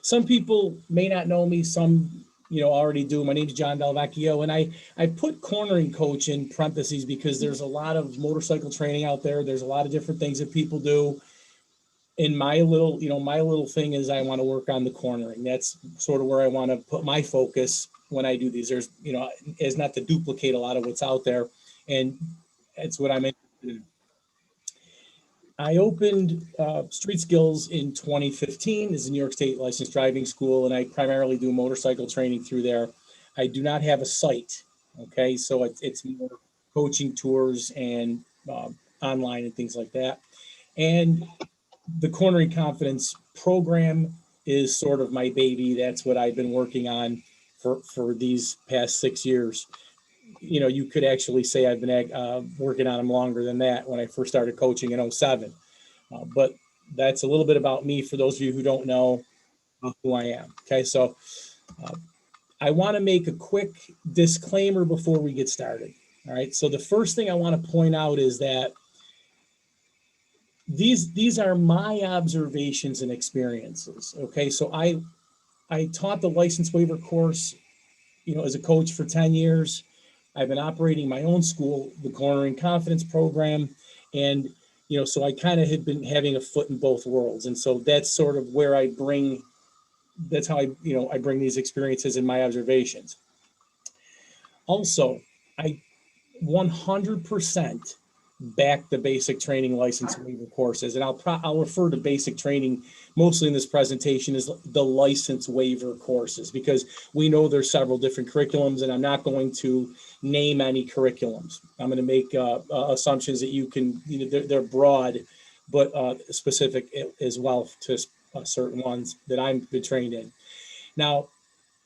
some people may not know me, some already do. My name is John Delvecchio, and I put cornering coach in parentheses because there's a lot of motorcycle training out there. There's a lot of different things that people do. In my little thing is I want to work on the cornering. That's sort of where I want to put my focus when I do these. There's, is not to duplicate a lot of what's out there, and it's what I'm interested in. I opened Street Skills in 2015. This is New York State licensed driving school, and I primarily do motorcycle training through there. I do not have a site, okay? So it's more coaching tours and online and things like that. And the Cornering Confidence program is sort of my baby. That's what I've been working on for these past 6 years. You could actually say I've been working on them longer than that when I first started coaching in 07. But that's a little bit about me for those of you who don't know who I am. Okay, so I want to make a quick disclaimer before we get started. All right, so the first thing I want to point out is that these are my observations and experiences. Okay, so I taught the license waiver course, as a coach for 10 years. I've been operating my own school, the Cornering Confidence program, and so I kind of had been having a foot in both worlds, and so that's sort of where that's how I bring these experiences and my observations. Also, I 100% back the basic training license waiver courses, and I'll refer to basic training mostly in this presentation as the license waiver courses, because we know there's several different curriculums, and I'm not going to name any curriculums. I'm going to make assumptions that you can, they're broad, but specific as well to certain ones that I've been trained in. Now,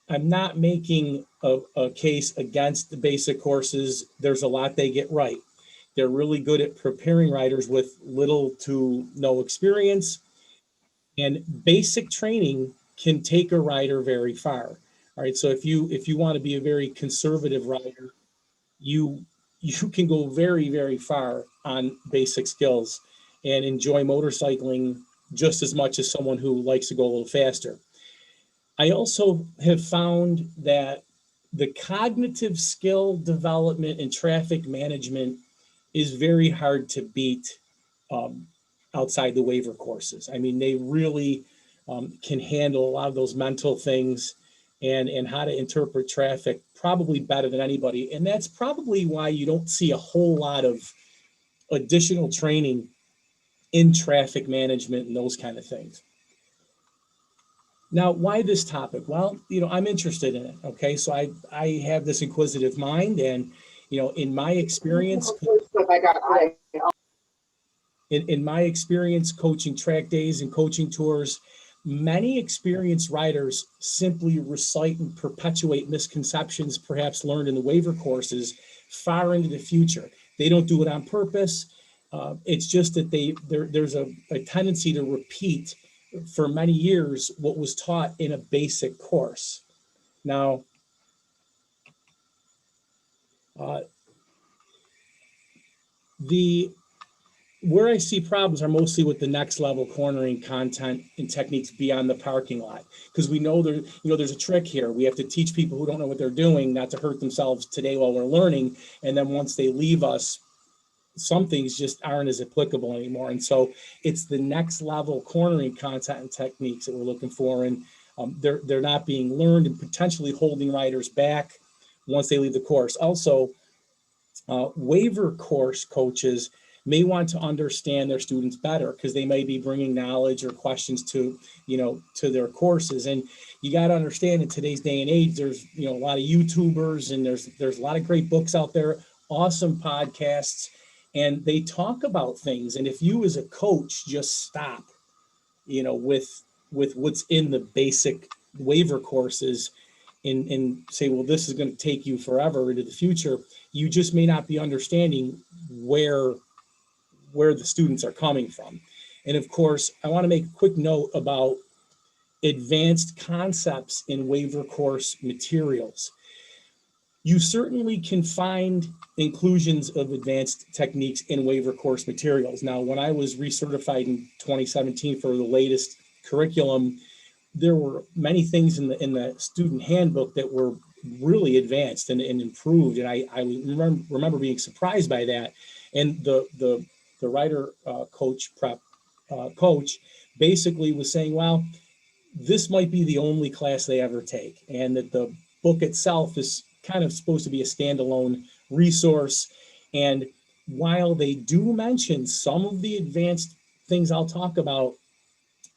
I'm not making a case against the basic courses. There's a lot they get right. They're really good at preparing riders with little to no experience, and basic training can take a rider very far. All right, so if you want to be a very conservative rider, you can go very, very far on basic skills and enjoy motorcycling just as much as someone who likes to go a little faster. I also have found that the cognitive skill development and traffic management is very hard to beat outside the waiver courses. I mean, they really can handle a lot of those mental things and how to interpret traffic probably better than anybody. And that's probably why you don't see a whole lot of additional training in traffic management and those kind of things. Now, why this topic? Well, I'm interested in it. Okay, so I have this inquisitive mind, and in my experience, in my experience coaching track days and coaching tours, many experienced riders simply recite and perpetuate misconceptions perhaps learned in the waiver courses far into the future. They don't do it on purpose. It's just that there's a tendency to repeat for many years what was taught in a basic course. Now, where I see problems are mostly with the next level cornering content and techniques beyond the parking lot, because we know there's a trick here. We have to teach people who don't know what they're doing not to hurt themselves today while we're learning, and then once they leave us, some things just aren't as applicable anymore. And so it's the next level cornering content and techniques that we're looking for, and they're not being learned and potentially holding riders back once they leave the course. Also, waiver course coaches may want to understand their students better because they may be bringing knowledge or questions to their courses. And you got to understand, in today's day and age, there's a lot of YouTubers, and there's a lot of great books out there, awesome podcasts, and they talk about things. And if you as a coach just stop, with what's in the basic waiver courses and say, well, this is going to take you forever into the future, you just may not be understanding where the students are coming from. And of course, I want to make a quick note about advanced concepts in waiver course materials. You certainly can find inclusions of advanced techniques in waiver course materials. Now, when I was recertified in 2017 for the latest curriculum, there were many things in the student handbook that were really advanced and improved. And I remember being surprised by that. And the writer coach basically was saying, well, this might be the only class they ever take, and that the book itself is kind of supposed to be a standalone resource. And while they do mention some of the advanced things I'll talk about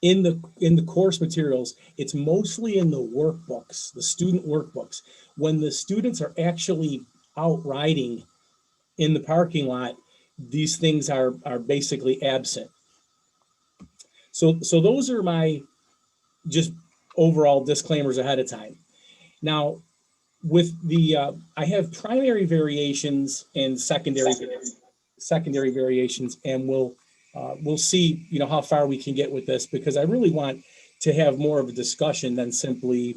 in the course materials, it's mostly in the workbooks, the student workbooks. When the students are actually out riding in the parking lot, these things are basically absent. So those are my just overall disclaimers ahead of time. Now, with the I have primary variations and secondary variations, and we'll see, you know, how far we can get with this, because I really want to have more of a discussion than simply,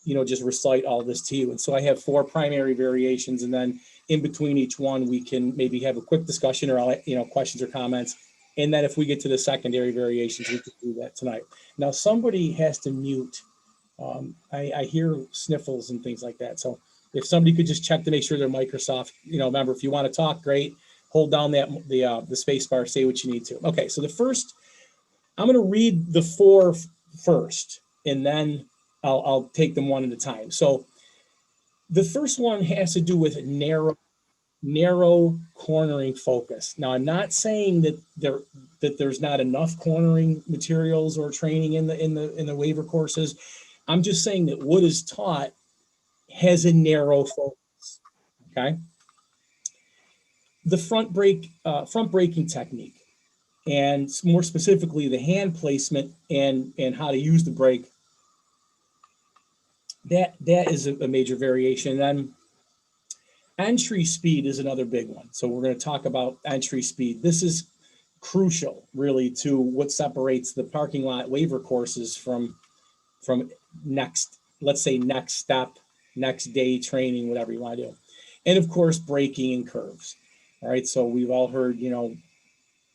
you know, just recite all this to you. And so I have 4 primary variations, and then in between each one, we can maybe have a quick discussion, or I'll, you know, questions or comments. And then if we get to the secondary variations, we can do that tonight. Now, somebody has to mute. I hear sniffles and things like that. So if somebody could just check to make sure they're Microsoft, you know, remember, if you want to talk, great. Hold down the space bar, say what you need to. Okay, so the first, I'm going to read the 4 first, and then I'll take them one at a time. So the first one has to do with narrow cornering focus. Now, I'm not saying that there's not enough cornering materials or training in the waiver courses. I'm just saying that what is taught has a narrow focus. Okay. The front braking technique, and more specifically the hand placement and how to use the brake, that is a major variation. And entry speed is another big one. So we're going to talk about entry speed. This is crucial, really, to what separates the parking lot waiver courses from next, let's say, next step, next day training, whatever you want to do. And of course, braking and curves. All right, so we've all heard, you know,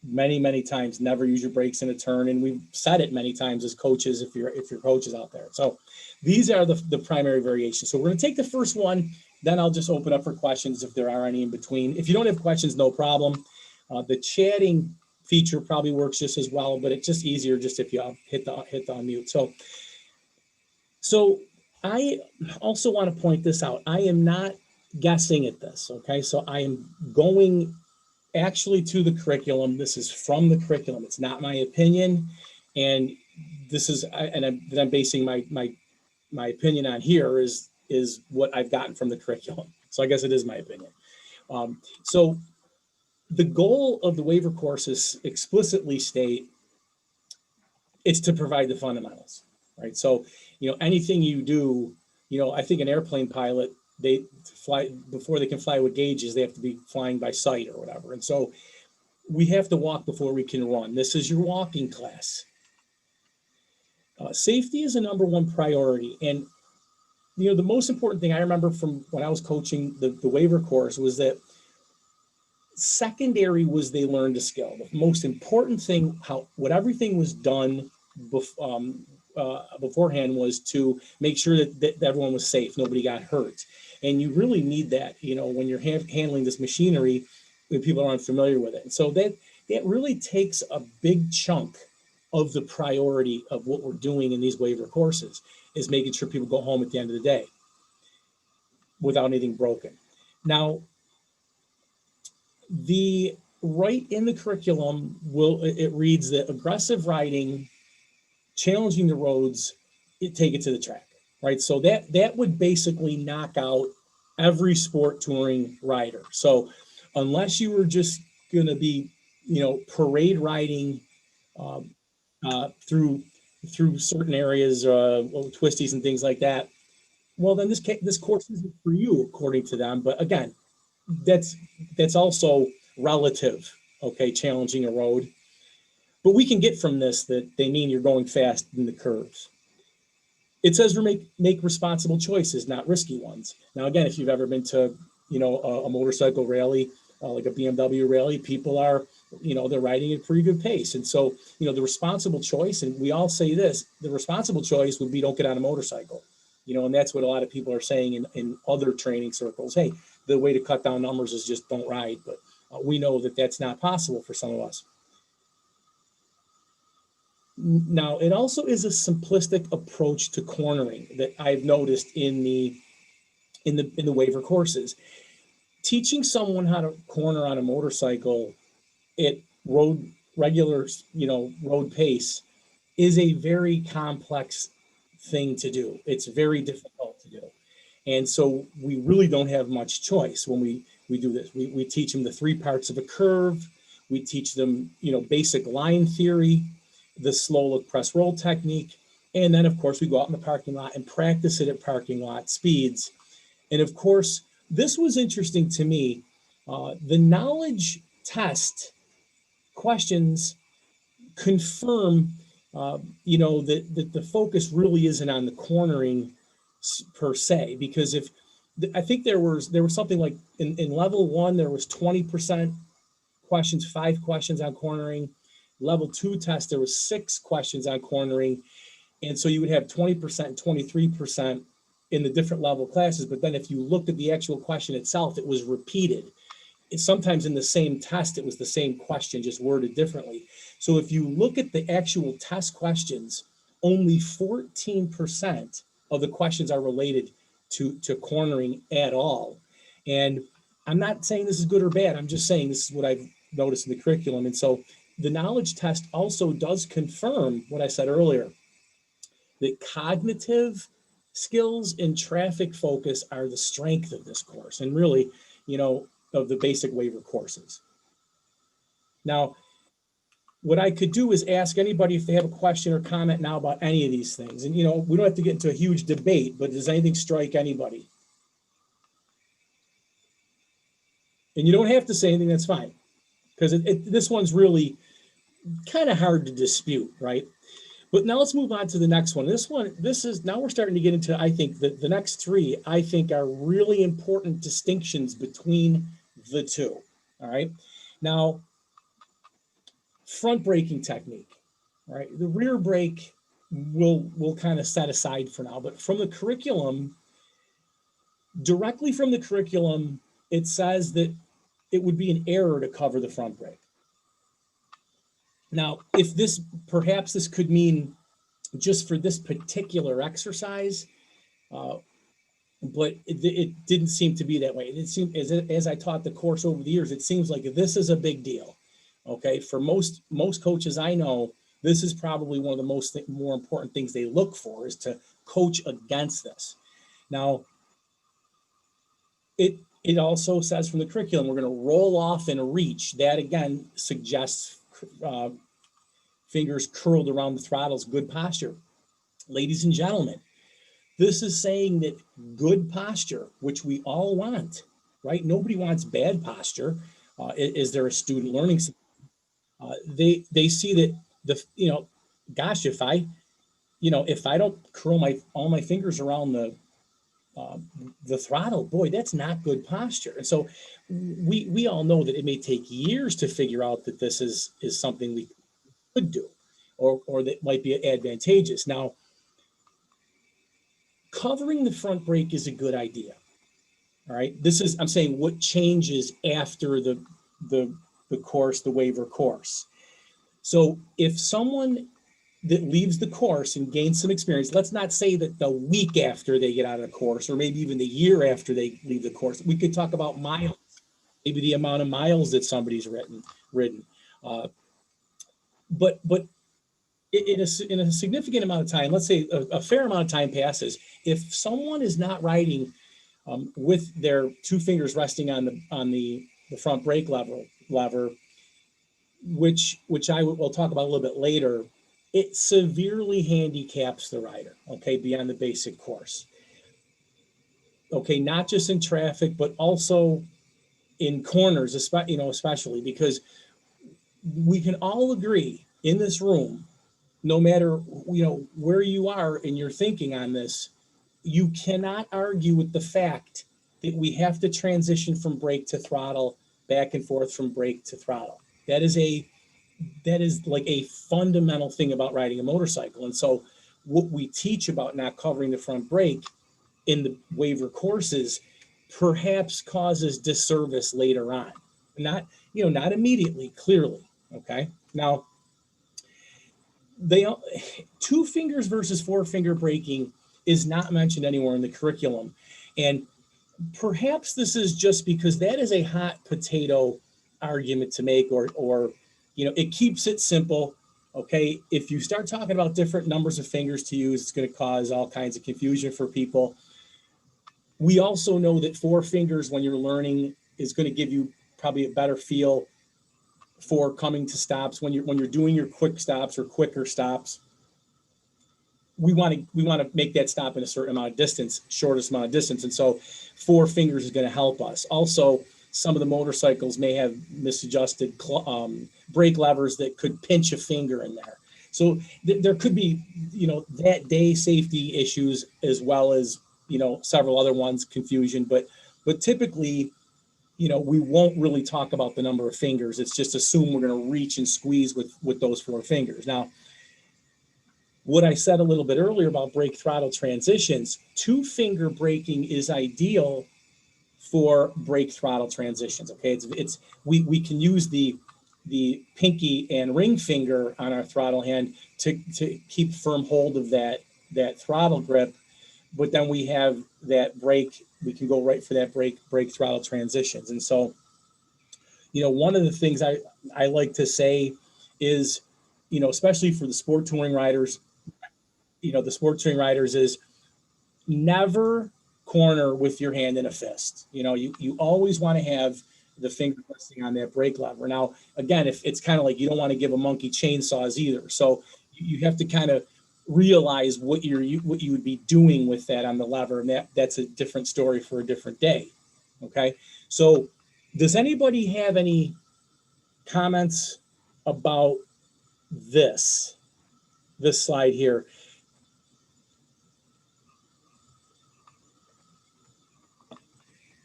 many times, never use your brakes in a turn, and we've said it many times as coaches, if you're coaches out there. So these are the primary variations. So we're going to take the first one, then I'll just open up for questions if there are any in between. If you don't have questions, no problem. The chatting feature probably works just as well, but it's just easier just if you hit the unmute. So I also want to point this out. I am not guessing at this, okay? So I am going actually to the curriculum. This is from the curriculum. It's not my opinion, and this is, and I'm basing my opinion on here is what I've gotten from the curriculum. So I guess it is my opinion. So the goal of the waiver courses explicitly state it's to provide the fundamentals, right? So, you know, anything you do, you know, I think an airplane pilot, they fly, before they can fly with gauges, they have to be flying by sight or whatever. And so we have to walk before we can run. This is your walking class. Safety is a number 1 priority. And, you know, the most important thing I remember from when I was coaching the waiver course was that secondary was they learned a skill. The most important thing, what everything was done beforehand, was to make sure that everyone was safe, nobody got hurt. And you really need that, you know, when you're handling this machinery, when people are unfamiliar with it. And so that really takes a big chunk of the priority of what we're doing in these waiver courses, is making sure people go home at the end of the day without anything broken. Now, right in the curriculum, it reads that aggressive riding, challenging the roads, take it to the track, right? So that would basically knock out every sport touring rider. So unless you were just going to be, you know, parade riding through certain areas, twisties and things like that, well, then this course isn't for you, according to them. But again, that's also relative, okay, challenging a road. But we can get from this that they mean you're going fast in the curves. It says make responsible choices, not risky ones. Now, again, if you've ever been to, you know, a motorcycle rally, like a BMW rally, people are they're riding at a pretty good pace. And so, the responsible choice, and we all say this, the responsible choice would be don't get on a motorcycle, and that's what a lot of people are saying in other training circles. Hey, the way to cut down numbers is just don't ride. But we know that that's not possible for some of us. Now, it also is a simplistic approach to cornering that I've noticed in the waiver courses. Teaching someone how to corner on a motorcycle at regular road pace is a very complex thing to do. It's very difficult to do. And so we really don't have much choice when we do this. We teach them the 3 parts of a curve. We teach them, basic line theory, the slow look, press, roll technique. And then, of course, we go out in the parking lot and practice it at parking lot speeds. And of course, this was interesting to me. The knowledge test questions confirm, that the focus really isn't on the cornering per se, because I think there was something like in level 1, there was 20% questions, 5 questions on cornering. Level 2 test, there was 6 questions on cornering. And so you would have 20%, 23% in the different level classes. But then if you looked at the actual question itself, it was repeated. Sometimes in the same test, it was the same question, just worded differently. So if you look at the actual test questions, only 14% of the questions are related to cornering at all. And I'm not saying this is good or bad. I'm just saying this is what I've noticed in the curriculum. And so the knowledge test also does confirm what I said earlier, that cognitive skills and traffic focus are the strength of this course, and really, of the basic waiver courses. Now, what I could do is ask anybody if they have a question or comment now about any of these things. And, we don't have to get into a huge debate, but does anything strike anybody? And you don't have to say anything, that's fine. Because this one's really kind of hard to dispute, right? But now let's move on to the next one. Now we're starting to get into, I think, the next 3, I think, are really important distinctions between the 2, all right? Now, front braking technique, all right? The rear brake we'll kind of set aside for now, but from the curriculum, directly from the curriculum, it says that it would be an error to cover the front brake. Now, perhaps this could mean just for this particular exercise, but it didn't seem to be that way. It seemed, as I taught the course over the years, it seems like this is a big deal. Okay, for most coaches I know, this is probably one of the more important things they look for, is to coach against this. Now, it also says from the curriculum, we're going to roll off and reach. That again suggests fingers curled around the throttles, good posture. Ladies and gentlemen, this is saying that good posture, which we all want, right? Nobody wants bad posture. Is there a student learning? They see that gosh, if I don't curl all my fingers around the throttle, boy, that's not good posture. And so we all know that it may take years to figure out that this is something we could do, or that might be advantageous. Now, covering the front brake is a good idea. All right. I'm saying what changes after the course, the waiver course. So if someone that leaves the course and gains some experience, let's not say that the week after they get out of the course, or maybe even the year after they leave the course, we could talk about miles, maybe the amount of miles that somebody's ridden. But in a significant amount of time, let's say a fair amount of time passes, if someone is not riding with their 2 fingers resting on the front brake lever, which I will talk about a little bit later, it severely handicaps the rider, okay, beyond the basic course. Okay, not just in traffic, but also in corners, especially because we can all agree in this room, no matter where you are in your thinking on this, you cannot argue with the fact that we have to transition from brake to throttle, back and forth from brake to throttle. That is like a fundamental thing about riding a motorcycle. And so what we teach about not covering the front brake in the waiver courses perhaps causes disservice later on. Not, not immediately, clearly. Okay. Now, they 2 fingers versus 4-finger braking is not mentioned anywhere in the curriculum. And perhaps this is just because that is a hot potato argument to make, or it keeps it simple. Okay, if you start talking about different numbers of fingers to use, it's going to cause all kinds of confusion for people. We also know that 4 fingers when you're learning is going to give you probably a better feel for coming to stops when you're doing your quick stops or quicker stops. We want to make that stop in a certain amount of distance, shortest amount of distance, and so 4 fingers is going to help us. Also, some of the motorcycles may have misadjusted brake levers that could pinch a finger in there. So there could be, that day safety issues as well as, several other ones, confusion. But typically, we won't really talk about the number of fingers. It's just assume we're going to reach and squeeze with those 4 fingers. Now, what I said a little bit earlier about brake throttle transitions, 2-finger braking is ideal for brake throttle transitions. Okay, we can use the pinky and ring finger on our throttle hand to keep firm hold of that throttle grip, but then we have that brake. We can go right for that brake throttle transitions. And so, one of the things I like to say is, especially for the sport touring riders, is never corner with your hand in a fist. You always want to have the finger resting on that brake lever. Now, again, if it's kind of like you don't want to give a monkey chainsaws either. So you have to kind of realize what you would be doing with that on the lever, and that's a different story for a different day. Okay. So does anybody have any comments about this slide here?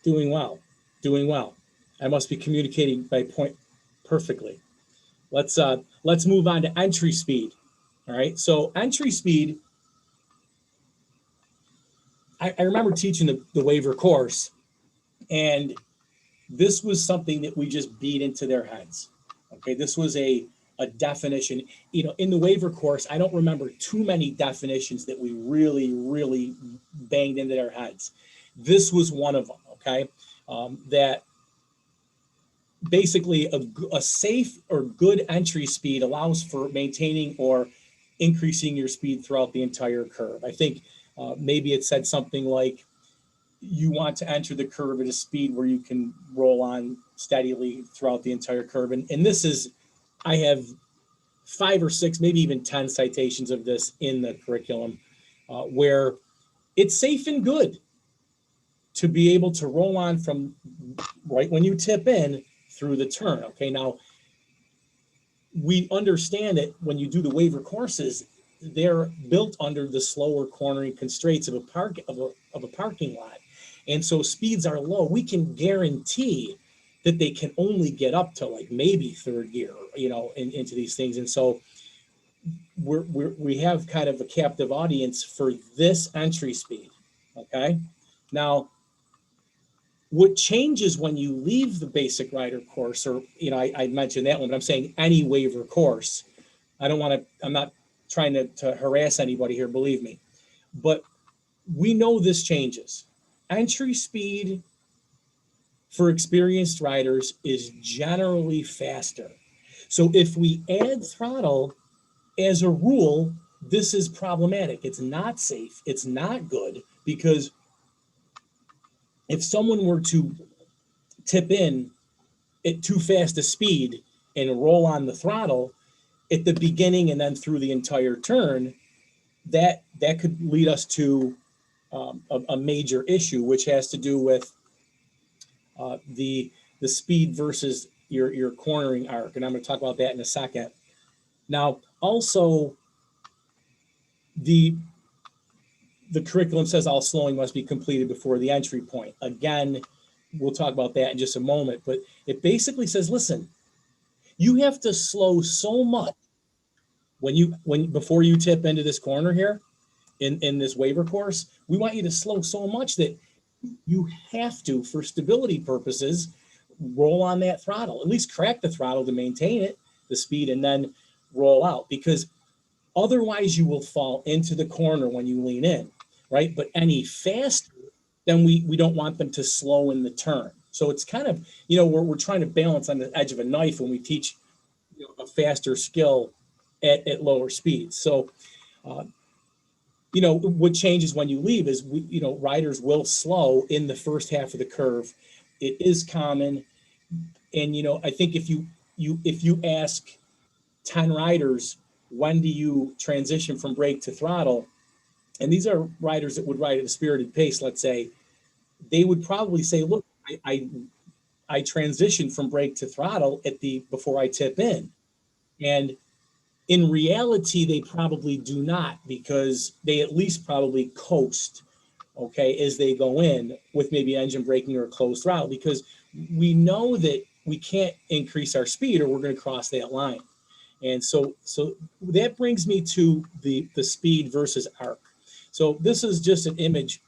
Doing well. I must be communicating by point perfectly. Let's move on to entry speed. All right, so entry speed, I remember teaching the waiver course, and this was something that we just beat into their heads. Okay, this was a definition. In the waiver course, I don't remember too many definitions that we really banged into their heads. This was one of them. Okay, that basically a safe or good entry speed allows for maintaining or increasing your speed throughout the entire curve. I think maybe it said something like you want to enter the curve at a speed where you can roll on steadily throughout the entire curve. And this is, I have 5 or 6, maybe even 10 citations of this in the curriculum where it's safe and good to be able to roll on from right when you tip in through the turn. Okay, now we understand that when you do the waiver courses, they're built under the slower cornering constraints of a parking lot, and so speeds are low. We can guarantee that they can only get up to like maybe third gear, into these things, and so we have kind of a captive audience for this entry speed. Okay, now what changes when you leave the basic rider course, or, I mentioned that one, but I'm saying any waiver course. I'm not trying to harass anybody here, believe me. But we know this changes. Entry speed for experienced riders is generally faster. So if we add throttle, as a rule, this is problematic. It's not safe. It's not good, because if someone were to tip in at too fast a speed and roll on the throttle at the beginning and then through the entire turn, that could lead us to a major issue, which has to do with the speed versus your cornering arc, and I'm going to talk about that in a second. Now, also, the curriculum says all slowing must be completed before the entry point. Again, we'll talk about that in just a moment, but it basically says, listen, You have to slow so much before you tip into this corner here in this waiver course. We want you to slow so much that you have to, for stability purposes, roll on that throttle, at least crack the throttle to maintain it, the speed, and then roll out, because otherwise you will fall into the corner when you lean in, right? But any faster, then we don't want them to slow in the turn. So it's kind of, we're trying to balance on the edge of a knife when we teach a faster skill at lower speeds. So, what changes when you leave is riders will slow in the first half of the curve. It is common. And, I think if you ask 10 riders, when do you transition from brake to throttle? And these are riders that would ride at a spirited pace, let's say, they would probably say, look, I transition from brake to throttle before I tip in. And in reality, they probably do not, because they at least probably coast, okay, as they go in with maybe engine braking or a closed throttle, because we know that we can't increase our speed or we're going to cross that line. And so that brings me to the speed versus arc. So this is just an image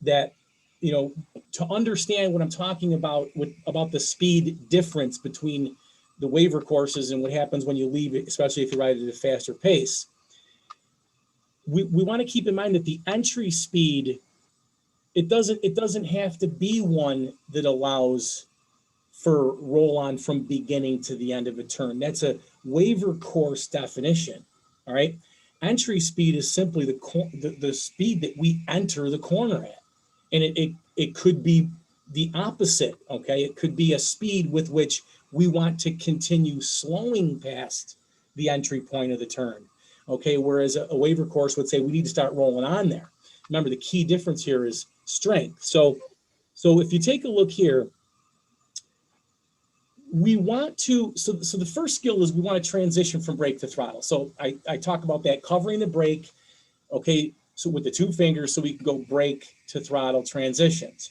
that, to understand what I'm talking about about the speed difference between the waiver courses and what happens when you leave, especially if you ride at a faster pace. We want to keep in mind that the entry speed, it doesn't have to be one that allows for roll on from beginning to the end of a turn. That's a waiver course definition. All right. Entry speed is simply the speed that we enter the corner at. And it could be the opposite. Okay. It could be a speed with which we want to continue slowing past the entry point of the turn. Okay. Whereas a waiver course would say we need to start rolling on there. Remember, the key difference here is strength. So if you take a look here, we want to, so the first skill is we want to transition from brake to throttle. So I talk about that, covering the brake, okay, so with the two fingers, so we can go brake to throttle transitions.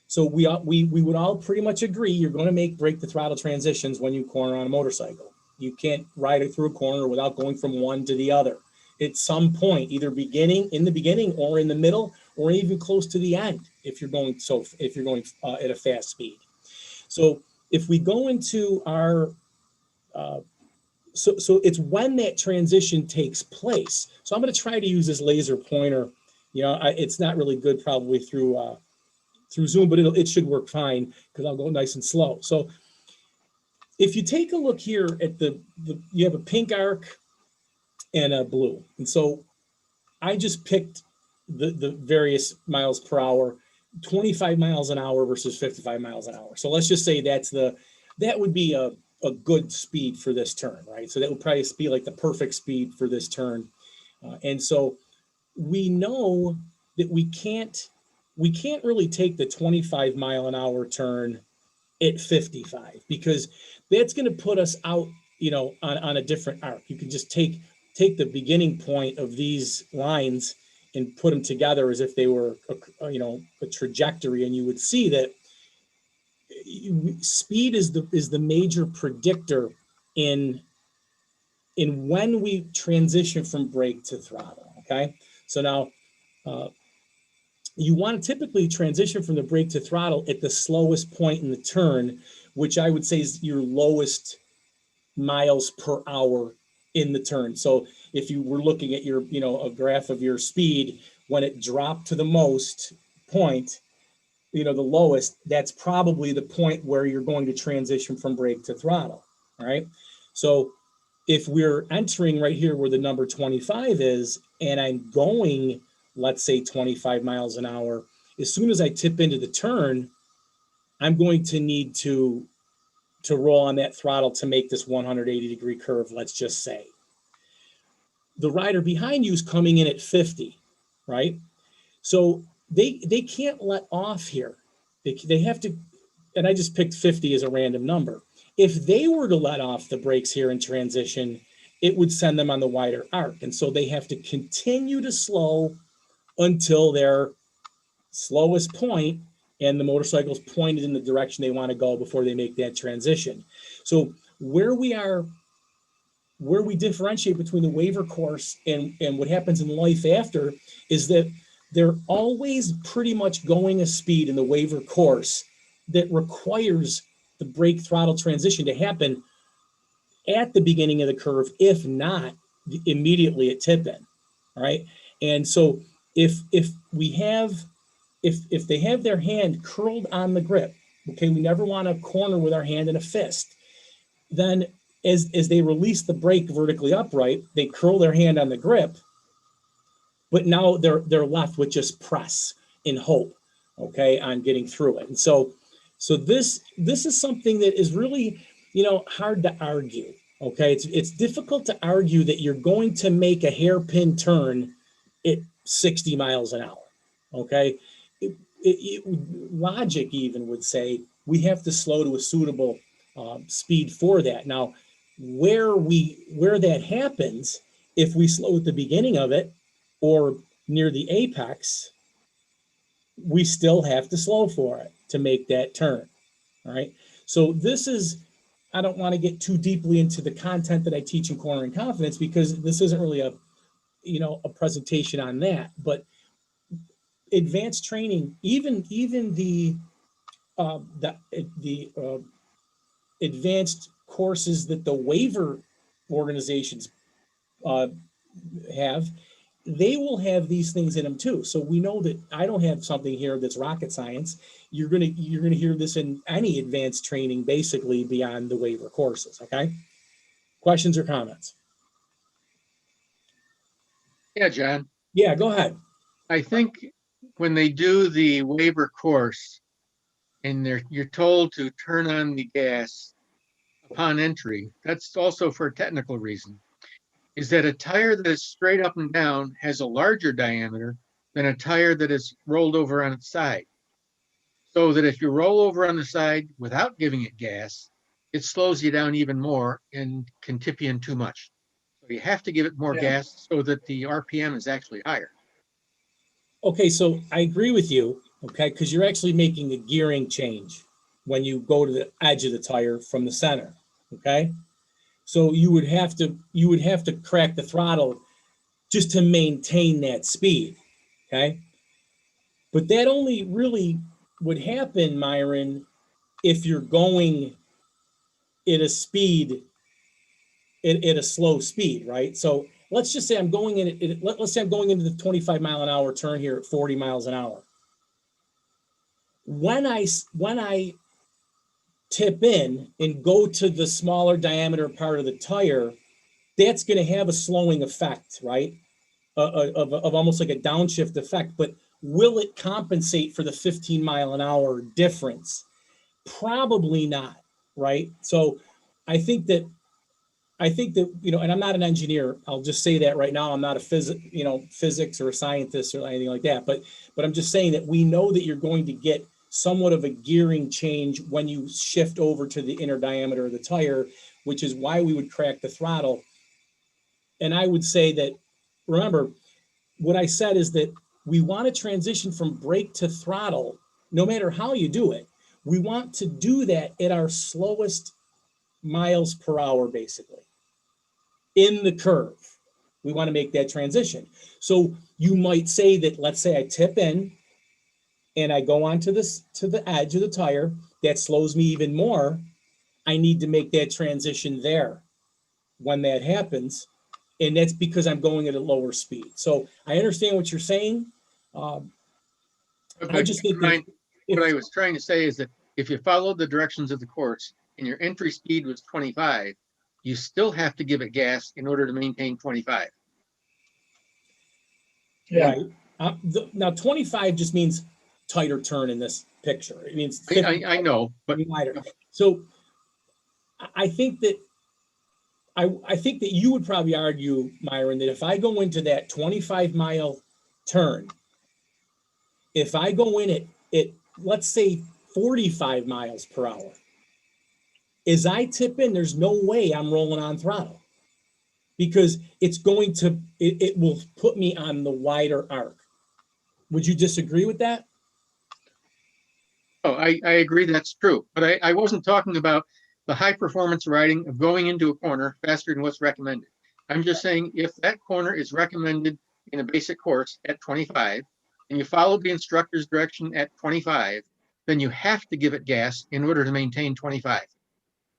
So we would all pretty much agree you're going to make brake to throttle transitions when you corner on a motorcycle. You can't ride it through a corner without going from one to the other. At some point, either in the beginning or in the middle, or even close to the end, if you're going at a fast speed. So if we go into our, so it's when that transition takes place. So I'm going to try to use this laser pointer. It's not really good probably through Zoom, but it should work fine because I'll go nice and slow. So if you take a look here at you have a pink arc and a blue. And so I just picked the various miles per hour, 25 miles an hour versus 55 miles an hour. So let's just say that would be a good speed for this turn, right? So that would probably be like the perfect speed for this turn. And so we know that we can't really take the 25 mile an hour turn at 55, because that's going to put us out, on a different arc. You can just take the beginning point of these lines and put them together as if they were a trajectory, and you would see that speed is the major predictor in when we transition from brake to throttle. Okay, so now you want to typically transition from the brake to throttle at the slowest point in the turn, which I would say is your lowest miles per hour in the turn. So if you were looking at your, a graph of your speed, when it dropped to the most point, the lowest, that's probably the point where you're going to transition from brake to throttle. All right. So if we're entering right here where the number 25 is, and I'm going, let's say 25 miles an hour, as soon as I tip into the turn, I'm going to need to roll on that throttle to make this 180-degree curve, let's just say. The rider behind you is coming in at 50, right? So they can't let off here. They have to, and I just picked 50 as a random number. If they were to let off the brakes here in transition, it would send them on the wider arc. And so they have to continue to slow until their slowest point and the motorcycle's pointed in the direction they want to go before they make that transition. So where we are, where we differentiate between the waiver course and what happens in life after is that they're always pretty much going a speed in the waiver course that requires the brake throttle transition to happen at the beginning of the curve, if not immediately at tip in, right? And so if we have if they have their hand curled on the grip, okay, we never want to corner with our hand in a fist. Then as they release the brake vertically upright, they curl their hand on the grip, but now they're left with just press and hope, okay, on getting through it. And so this is something that is really, hard to argue. Okay, it's difficult to argue that you're going to make a hairpin turn at 60 miles an hour. Okay, logic even would say we have to slow to a suitable speed for that. Now, where that happens, if we slow at the beginning of it or near the apex, we still have to slow for it to make that turn. All right. So this is, I don't want to get too deeply into the content that I teach in cornering confidence because this isn't really a presentation on that. But advanced training, even the advanced courses that the waiver organizations uh, have, they will have these things in them too. So we know that I don't have something here that's rocket science. You're gonna hear this in any advanced training, basically beyond the waiver courses. Okay. Questions or comments? Yeah, John. Yeah, go ahead. I think when they do the waiver course and you're told to turn on the gas upon entry, that's also for a technical reason, is that a tire that is straight up and down has a larger diameter than a tire that is rolled over on its side. So that if you roll over on the side without giving it gas, it slows you down even more and can tip you in too much. So you have to give it more gas so that the RPM is actually higher. Okay, so I agree with you. Okay, because you're actually making a gearing change when you go to the edge of the tire from the center. Okay, so you would have to crack the throttle just to maintain that speed. Okay, but that only really would happen, Myron, if you're going at a speed at a slow speed, right? So let's just say I'm going in. Let's say I'm going into the 25-mile-an-hour turn here at 40 miles an hour. When I tip in and go to the smaller diameter part of the tire, that's going to have a slowing effect, right? Of almost like a downshift effect. But will it compensate for the 15-mile-an-hour difference? Probably not, right? So I think that and I'm not an engineer. I'll just say that right now. I'm not a physics or a scientist or anything like that. But I'm just saying that we know that you're going to get somewhat of a gearing change when you shift over to the inner diameter of the tire, which is why we would crack the throttle. And I would say that, remember, what I said is that we want to transition from brake to throttle, no matter how you do it. We want to do that at our slowest miles per hour, basically, in the curve. We want to make that transition. So you might say that, let's say I tip in and I go onto this to the edge of the tire, that slows me even more. I need to make that transition there when that happens. And that's because I'm going at a lower speed. So I understand what you're saying. I just think that what I was trying to say is that if you follow the directions of the course and your entry speed was 25, you still have to give it gas in order to maintain 25. Yeah. Right. Now 25 just means tighter turn in this picture. It means 50 I know, but wider. So I think that I think that you would probably argue, Myron, that if I go into that 25-mile turn, if I go in at let's say 45 miles per hour, as I tip in, there's no way I'm rolling on throttle because it will put me on the wider arc. Would you disagree with that? oh, I agree that's true. But I wasn't talking about the high performance riding of going into a corner faster than what's recommended. I'm just saying if that corner is recommended in a basic course at 25 and you follow the instructor's direction at 25, then you have to give it gas in order to maintain 25.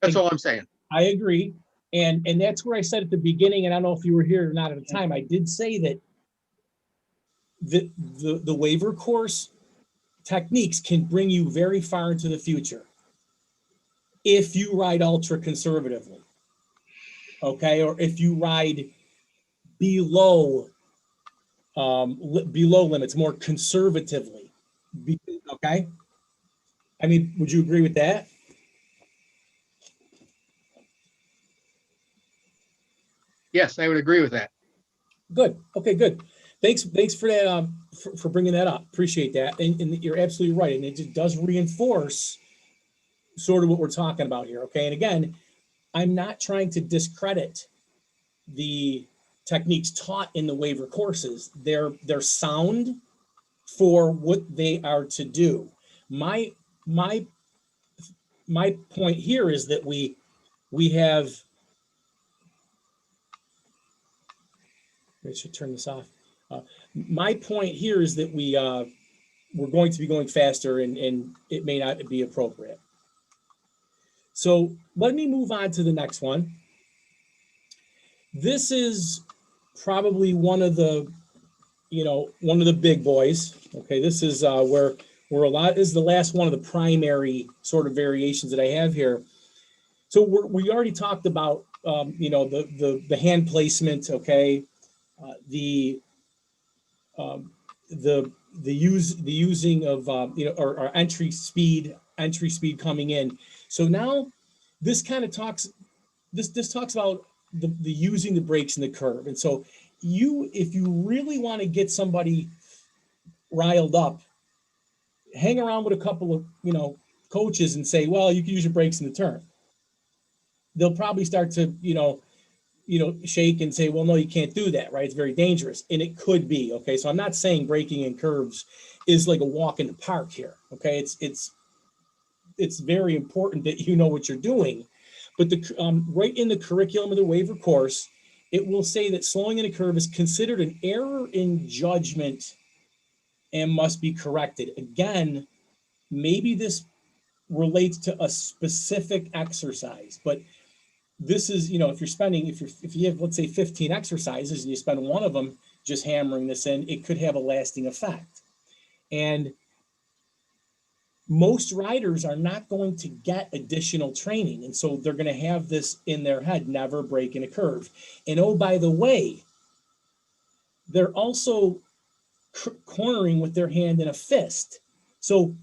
That's all I'm saying. I agree. And that's where I said at the beginning, and I don't know if you were here or not at the time, I did say that the waiver course techniques can bring you very far into the future if you ride ultra conservatively, okay? Or if you ride below below limits more conservatively, okay? I mean, would you agree with that? Yes, I would agree with that. Good. Okay, good. Thanks for that, for bringing that up. Appreciate that. And you're absolutely right. And it just does reinforce sort of what we're talking about here. Okay. And again, I'm not trying to discredit the techniques taught in the waiver courses. They're sound for what they are to do. My point here is that we have, I should turn this off. My point here is that we're going to be going faster and it may not be appropriate. So let me move on to the next one. This is probably one of the big boys. Okay, this is where this is the last one of the primary sort of variations that I have here. So we already talked about the hand placement. Okay, the using of our entry speed coming in. So now this kind of talks about the using the brakes in the curve. And so if you really want to get somebody riled up, hang around with a couple of coaches and say, well, you can use your brakes in the turn. They'll probably start to shake and say, well, no, you can't do that, right? It's very dangerous. And it could be, okay? So I'm not saying braking in curves is like a walk in the park here, okay? It's very important that you know what you're doing. But right in the curriculum of the waiver course, it will say that slowing in a curve is considered an error in judgment and must be corrected. Again, maybe this relates to a specific exercise, but this is, if you have, let's say 15 exercises and you spend one of them just hammering this in, it could have a lasting effect. And most riders are not going to get additional training. And so they're going to have this in their head, never break in a curve. And oh, by the way, they're also cornering with their hand in a fist. So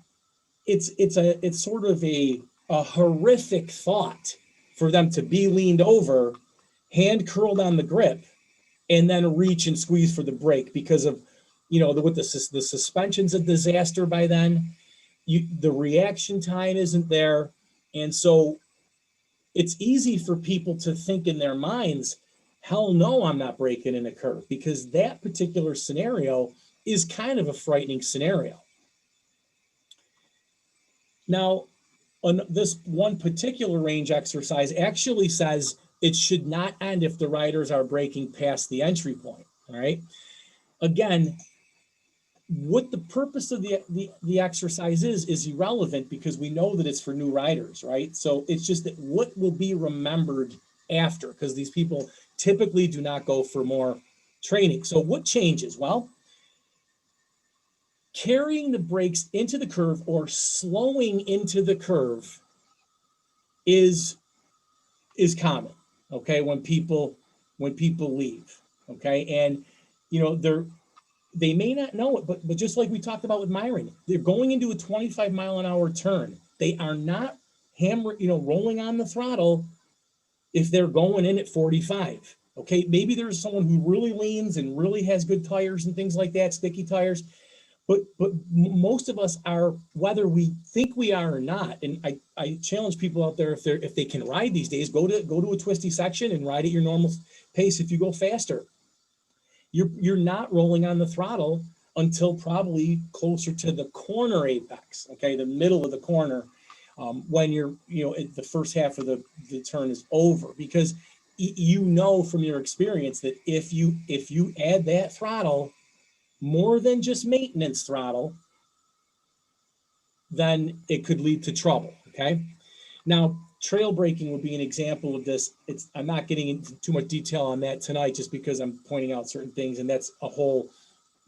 it's sort of a horrific thought for them to be leaned over, hand curled on the grip, and then reach and squeeze for the brake because of, the suspension's a disaster by then. The reaction time isn't there. And so it's easy for people to think in their minds, hell no, I'm not braking in a curve, because that particular scenario is kind of a frightening scenario. Now, on this one particular range exercise actually says it should not end if the riders are braking past the entry point, all right? Again, what the purpose of the exercise is irrelevant because we know that it's for new riders, right? So it's just that what will be remembered after, because these people typically do not go for more training. So what changes? Well, carrying the brakes into the curve or slowing into the curve is common, okay, when people leave, okay? And they may not know it, but just like we talked about with Myron, they're going into a 25 mile an hour turn. They are not rolling on the throttle if they're going in at 45. Okay, maybe there's someone who really leans and really has good tires and things like that, sticky tires. But most of us are, whether we think we are or not. And I challenge people out there, if they can ride these days, go to a twisty section and ride at your normal pace. If you go faster, you're not rolling on the throttle until probably closer to the corner apex, okay, the middle of the corner. when you're, the first half of the turn is over, because you know from your experience that if you add that throttle more than just maintenance throttle, then it could lead to trouble. Okay. Now, trail braking would be an example of this. I'm not getting into too much detail on that tonight, just because I'm pointing out certain things, and that's a whole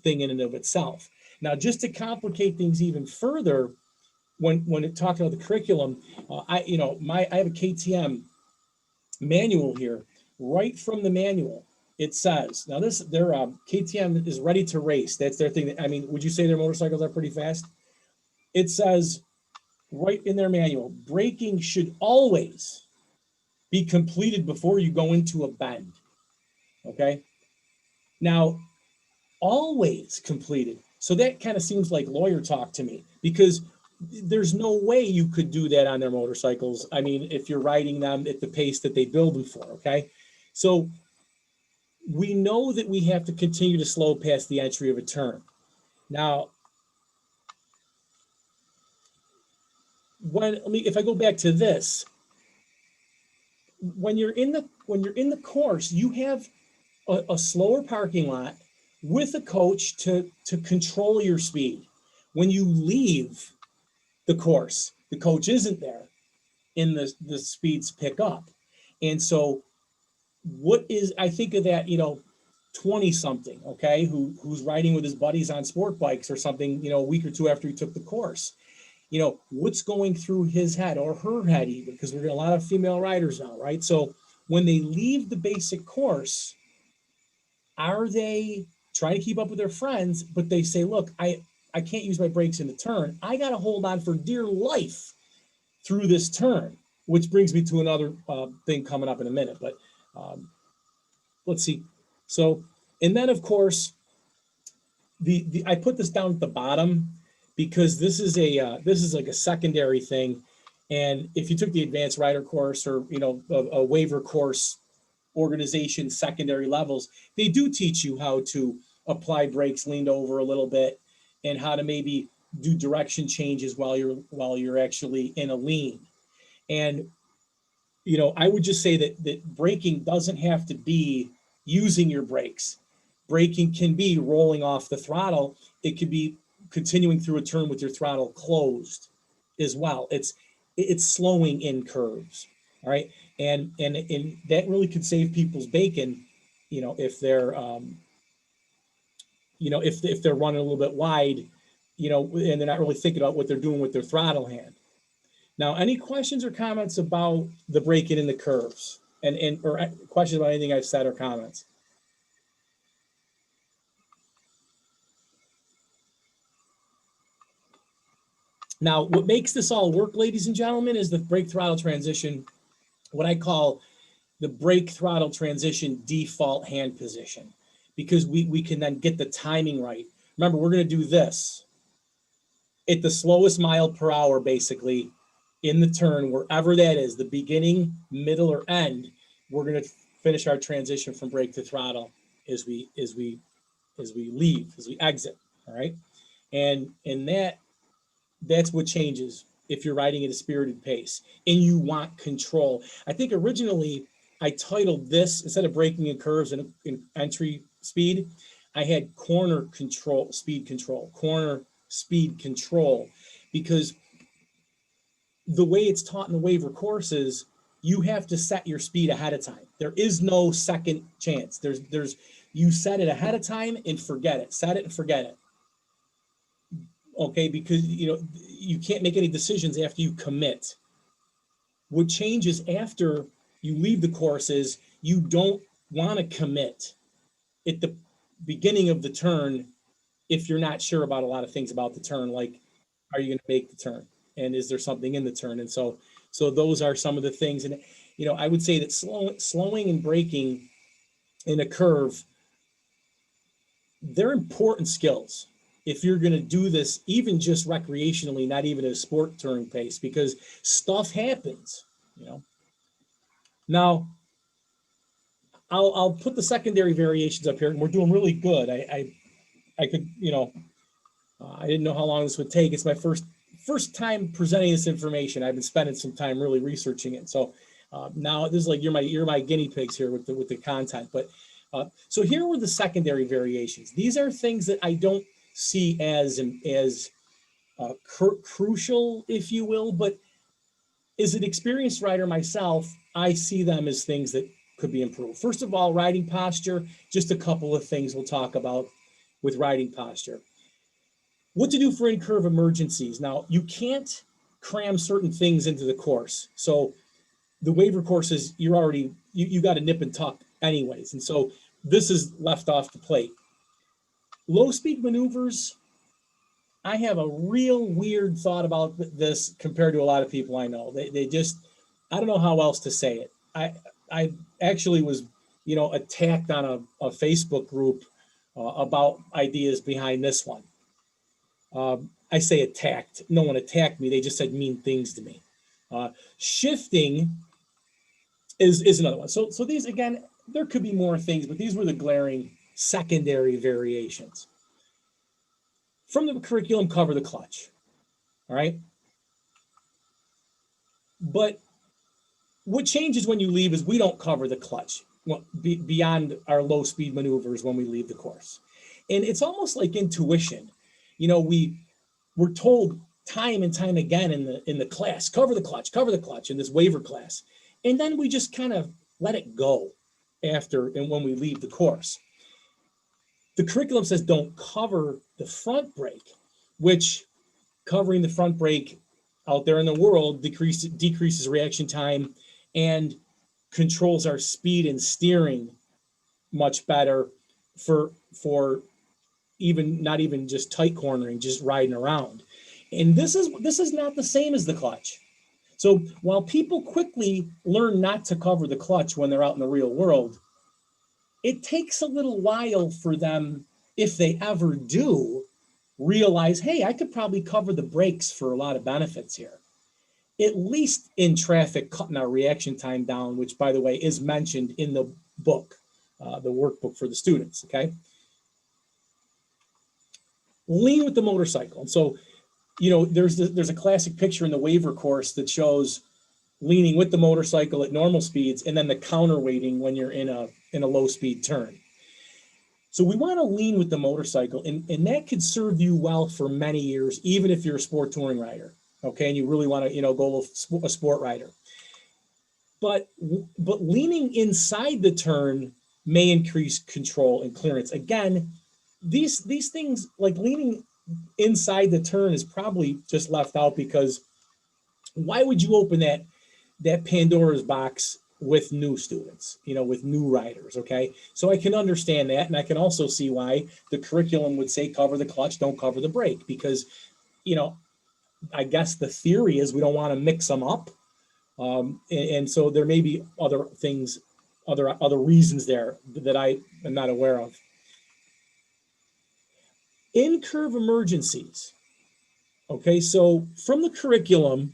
thing in and of itself. Now, just to complicate things even further, when it talked about the curriculum, I have a KTM manual here. Right from the manual, it says, now their KTM is ready to race. That's their thing. I mean, would you say their motorcycles are pretty fast? It says right in their manual, braking should always be completed before you go into a bend. Okay. Now, always completed. So that kind of seems like lawyer talk to me, because there's no way you could do that on their motorcycles. I mean, if you're riding them at the pace that they build them for. Okay. So we know that we have to continue to slow past the entry of a turn. Now, if I go back to this, when you're in the course, you have a slower parking lot with a coach to control your speed. When you leave the course, the coach isn't there, and the speeds pick up. And so I think of that, 20 something, okay, who's riding with his buddies on sport bikes or something, a week or two after he took the course. What's going through his head, or her head even, because we're getting a lot of female riders now, right? So when they leave the basic course, are they trying to keep up with their friends, but they say, look, I can't use my brakes in the turn. I got to hold on for dear life through this turn, which brings me to another thing coming up in a minute. But let's see. So, and then of course, I put this down at the bottom because this is like a secondary thing. And if you took the advanced rider course, or a waiver course organization secondary levels, they do teach you how to apply brakes leaned over a little bit, and how to maybe do direction changes while you're actually in a lean. And I would just say that braking doesn't have to be using your brakes. Braking can be rolling off the throttle. It could be continuing through a turn with your throttle closed as well. It's slowing in curves. All right. And that really could save people's bacon, if they're if they're running a little bit wide, and they're not really thinking about what they're doing with their throttle hand. Now, any questions or comments about the braking in the curves, or questions about anything I've said, or comments? Now, what makes this all work, ladies and gentlemen, is the brake throttle transition, what I call the brake throttle transition default hand position, because we can then get the timing right. Remember, we're going to do this at the slowest mile per hour, basically, in the turn, wherever that is, the beginning, middle, or end. We're going to finish our transition from brake to throttle as we leave, as we exit. All right, and that's what changes if you're riding at a spirited pace and you want control. I think originally I titled this, instead of braking in curves and in entry speed, I had corner speed control, because the way it's taught in the waiver courses, you have to set your speed ahead of time. There is no second chance. You set it ahead of time and forget it. Set it and forget it. Okay, because you can't make any decisions after you commit. What changes after you leave the course is you don't want to commit at the beginning of the turn if you're not sure about a lot of things about the turn, like, are you going to make the turn, and is there something in the turn? And so those are some of the things. And I would say that slowing and braking in a curve, they're important skills if you're going to do this, even just recreationally, not even at a sport touring pace, because stuff happens. Now, I'll put the secondary variations up here, and we're doing really good. I could, I didn't know how long this would take. It's my first first time presenting this information. I've been spending some time really researching it. So now this is like you're my guinea pigs here with the content. But so here were the secondary variations. These are things that I don't see as crucial, if you will, but as an experienced rider myself, I see them as things that could be improved. First of all, riding posture, just a couple of things we'll talk about with riding posture. What to do for in-curve emergencies. Now, you can't cram certain things into the course. So the waiver courses, you got to nip and tuck anyways. And so this is left off the plate. Low speed maneuvers, I have a real weird thought about this compared to a lot of people I know. They just, I don't know how else to say it. I actually was, attacked on a Facebook group about ideas behind this one. I say attacked. No one attacked me. They just said mean things to me. Shifting is another one. So these, again, there could be more things, but these were the glaring secondary variations. From the curriculum, cover the clutch. All right. But what changes when you leave is we don't cover the clutch beyond our low speed maneuvers when we leave the course. And it's almost like intuition. We're told time and time again in the class, cover the clutch in this waiver class. And then we just kind of let it go after and when we leave the course. The curriculum says don't cover the front brake, which covering the front brake out there in the world decreases reaction time and controls our speed and steering much better for not even just tight cornering, just riding around. And this is not the same as the clutch. So while people quickly learn not to cover the clutch when they're out in the real world, it takes a little while for them, if they ever do, realize, hey, I could probably cover the brakes for a lot of benefits here. At least in traffic, cutting our reaction time down, which, by the way, is mentioned in the book, the workbook for the students, okay? Lean with the motorcycle. And so, there's a classic picture in the waiver course that shows leaning with the motorcycle at normal speeds and then the counterweighting when you're in a low speed turn. So we want to lean with the motorcycle, and that could serve you well for many years, even if you're a sport touring rider, okay, and you really want to, go a sport rider. But leaning inside the turn may increase control and clearance. Again, these things like leaning inside the turn is probably just left out because why would you open that Pandora's box with new students, with new riders, okay? So I can understand that, and I can also see why the curriculum would say cover the clutch, don't cover the brake, because, I guess the theory is we don't want to mix them up. And so there may be other things, other reasons there that I am not aware of. In-curve emergencies. Okay, so from the curriculum,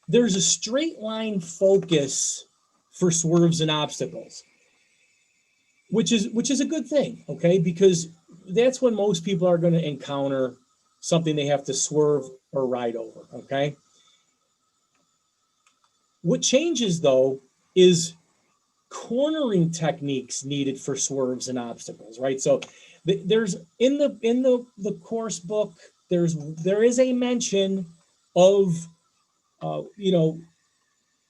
there's a straight line focus for swerves and obstacles, which is a good thing, okay? Because that's when most people are going to encounter something they have to swerve or ride over, okay? What changes, though, is cornering techniques needed for swerves and obstacles, right? So there's in the course book, there is a mention of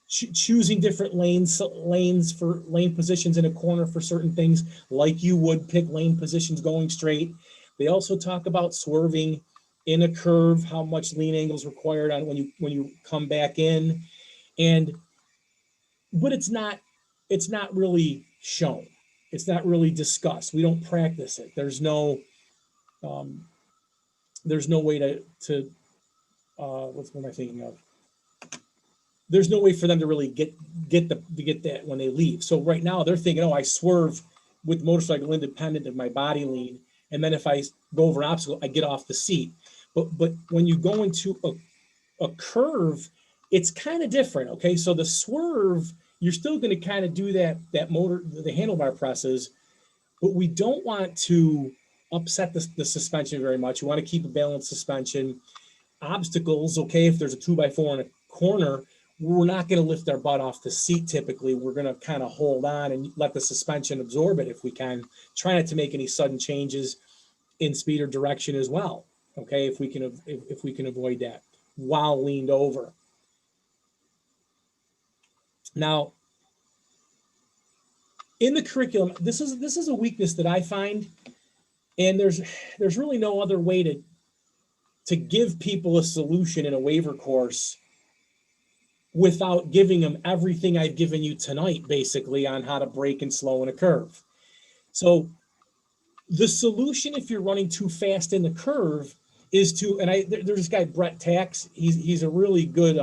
choosing different lanes for lane positions in a corner for certain things, like you would pick lane positions going straight. They also talk about swerving in a curve, how much lean angle is required on when you come back in, but it's not really shown. It's not really discussed. We don't practice it. There's no way to what am I thinking of? There's no way for them to really get that when they leave. So right now they're thinking, I swerve with motorcycle independent of my body lean, and then if I go over an obstacle, I get off the seat. But when you go into a curve, it's kind of different. Okay, so the swerve, you're still going to kind of do the handlebar presses, but we don't want to upset the suspension very much. You want to keep a balanced suspension. Obstacles, okay, if there's a 2x4 in a corner, we're not going to lift our butt off the seat typically. We're going to kind of hold on and let the suspension absorb it if we can. Try not to make any sudden changes in speed or direction as well, okay, if we can avoid that while leaned over. Now, in the curriculum, this is a weakness that I find, and there's really no other way to give people a solution in a waiver course without giving them everything I've given you tonight, basically, on how to brake and slow in a curve. So the solution, if you're running too fast in the curve, is to, and there's this guy, Brett Tax, he's a really good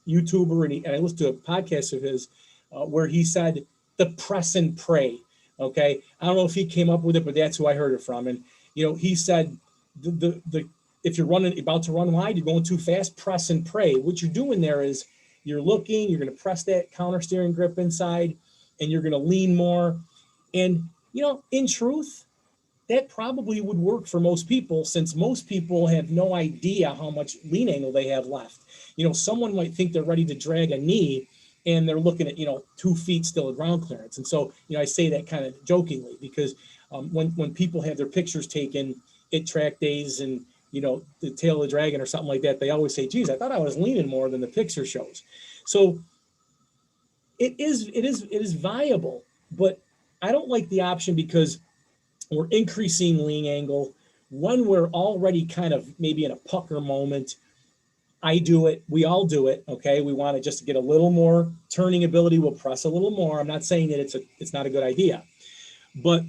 YouTuber, and I listened to a podcast of his where he said the press and pray. Okay, I don't know if he came up with it, but that's who I heard it from. And he said the if you're about to run wide, you're going too fast, press and pray. What you're doing there is you're looking, you're going to press that counter steering grip inside, and you're going to lean more. And in truth, that probably would work for most people, since most people have no idea how much lean angle they have left. Someone might think they're ready to drag a knee, and they're looking at 2 feet still of ground clearance. And so I say that kind of jokingly, because when people have their pictures taken at track days and the tail of the dragon or something like that, they always say, geez, I thought I was leaning more than the picture shows. So it is viable, but I don't like the option because we're increasing lean angle when we're already kind of maybe in a pucker moment. I do it. We all do it. Okay. We want to just get a little more turning ability. We'll press a little more. I'm not saying that it's not a good idea, but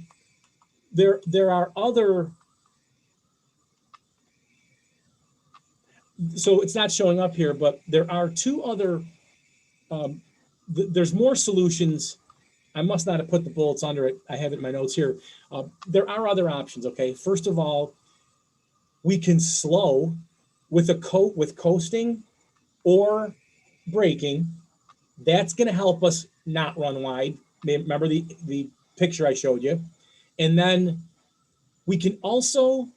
there are other, so it's not showing up here, but there are 2 other, there's more solutions. I must not have put the bullets under it. I have it in my notes here. There are other options, okay? First of all, we can slow with coasting or braking. That's going to help us not run wide. Remember the picture I showed you. And then we can also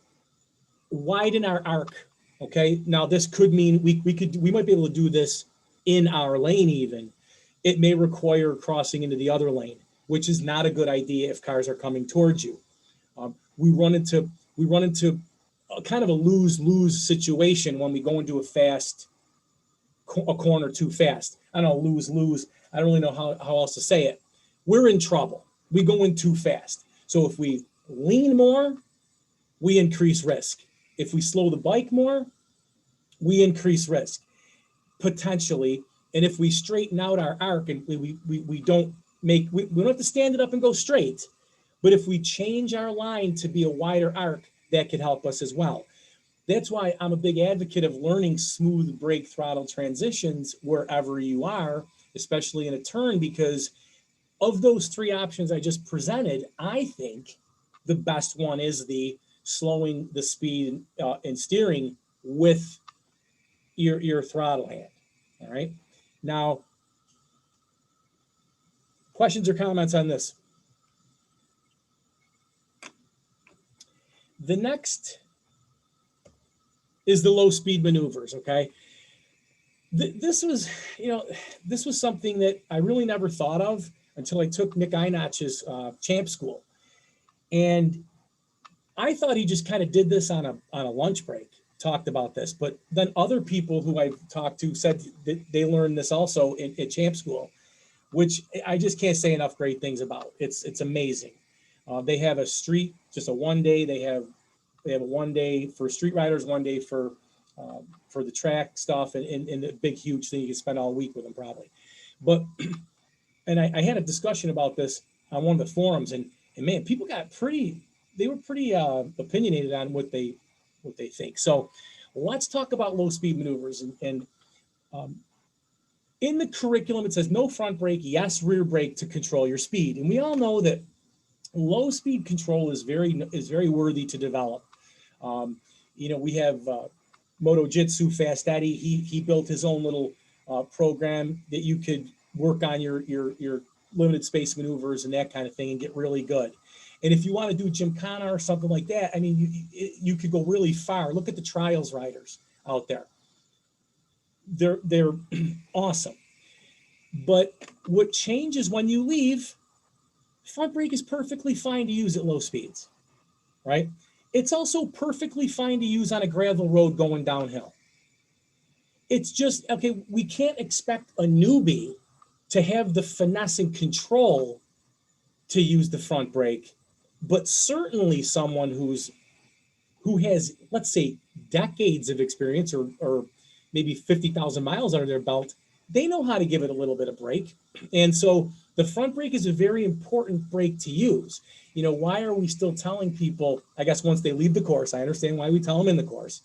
widen our arc, okay? Now, this could mean we might be able to do this in our lane even. It may require crossing into the other lane, which is not a good idea if cars are coming towards you. We run into a kind of a lose-lose situation when we go into a corner too fast. I don't know, lose-lose. I don't really know how else to say it. We're in trouble. We go in too fast. So if we lean more, we increase risk. If we slow the bike more, we increase risk, potentially. And if we straighten out our arc and we don't have to stand it up and go straight, but if we change our line to be a wider arc, that could help us as well. That's why I'm a big advocate of learning smooth brake throttle transitions wherever you are, especially in a turn, because of those 3 options I just presented, I think the best one is the slowing the speed and steering with your throttle hand. All right. Now, questions or comments on this? The next is the low speed maneuvers. Okay. This was something that I really never thought of until I took Nick Einach's champ school. And I thought he just kind of did this on a lunch break, talked about this, but then other people who I've talked to said that they learned this also at champ school, which I just can't say enough great things about. It's amazing. They have a street, just a 1 day. They have a 1 day for street riders, 1 day for the track stuff, and the big, huge thing you can spend all week with them probably. But, and I had a discussion about this on one of the forums, and man, people they were pretty opinionated on what they think. So let's talk about low speed maneuvers. And in the curriculum, it says no front brake, yes, rear brake to control your speed. And we all know that low speed control is very worthy to develop. We have Moto Jitsu Fast Eddie. He built his own little program that you could work on your limited space maneuvers and that kind of thing and get really good. And if you want to do Gymkhana or something like that, I mean, you could go really far. Look at the trials riders out there. They're awesome. But what changes when you leave, front brake is perfectly fine to use at low speeds, right? It's also perfectly fine to use on a gravel road going downhill. It's just, okay, we can't expect a newbie to have the finesse and control to use the front brake, but certainly someone who has, let's say, decades of experience or maybe 50,000 miles under their belt, they know how to give it a little bit of brake. And so the front brake is a very important brake to use. You know, why are we still telling people, I guess once they leave the course, I understand why we tell them in the course,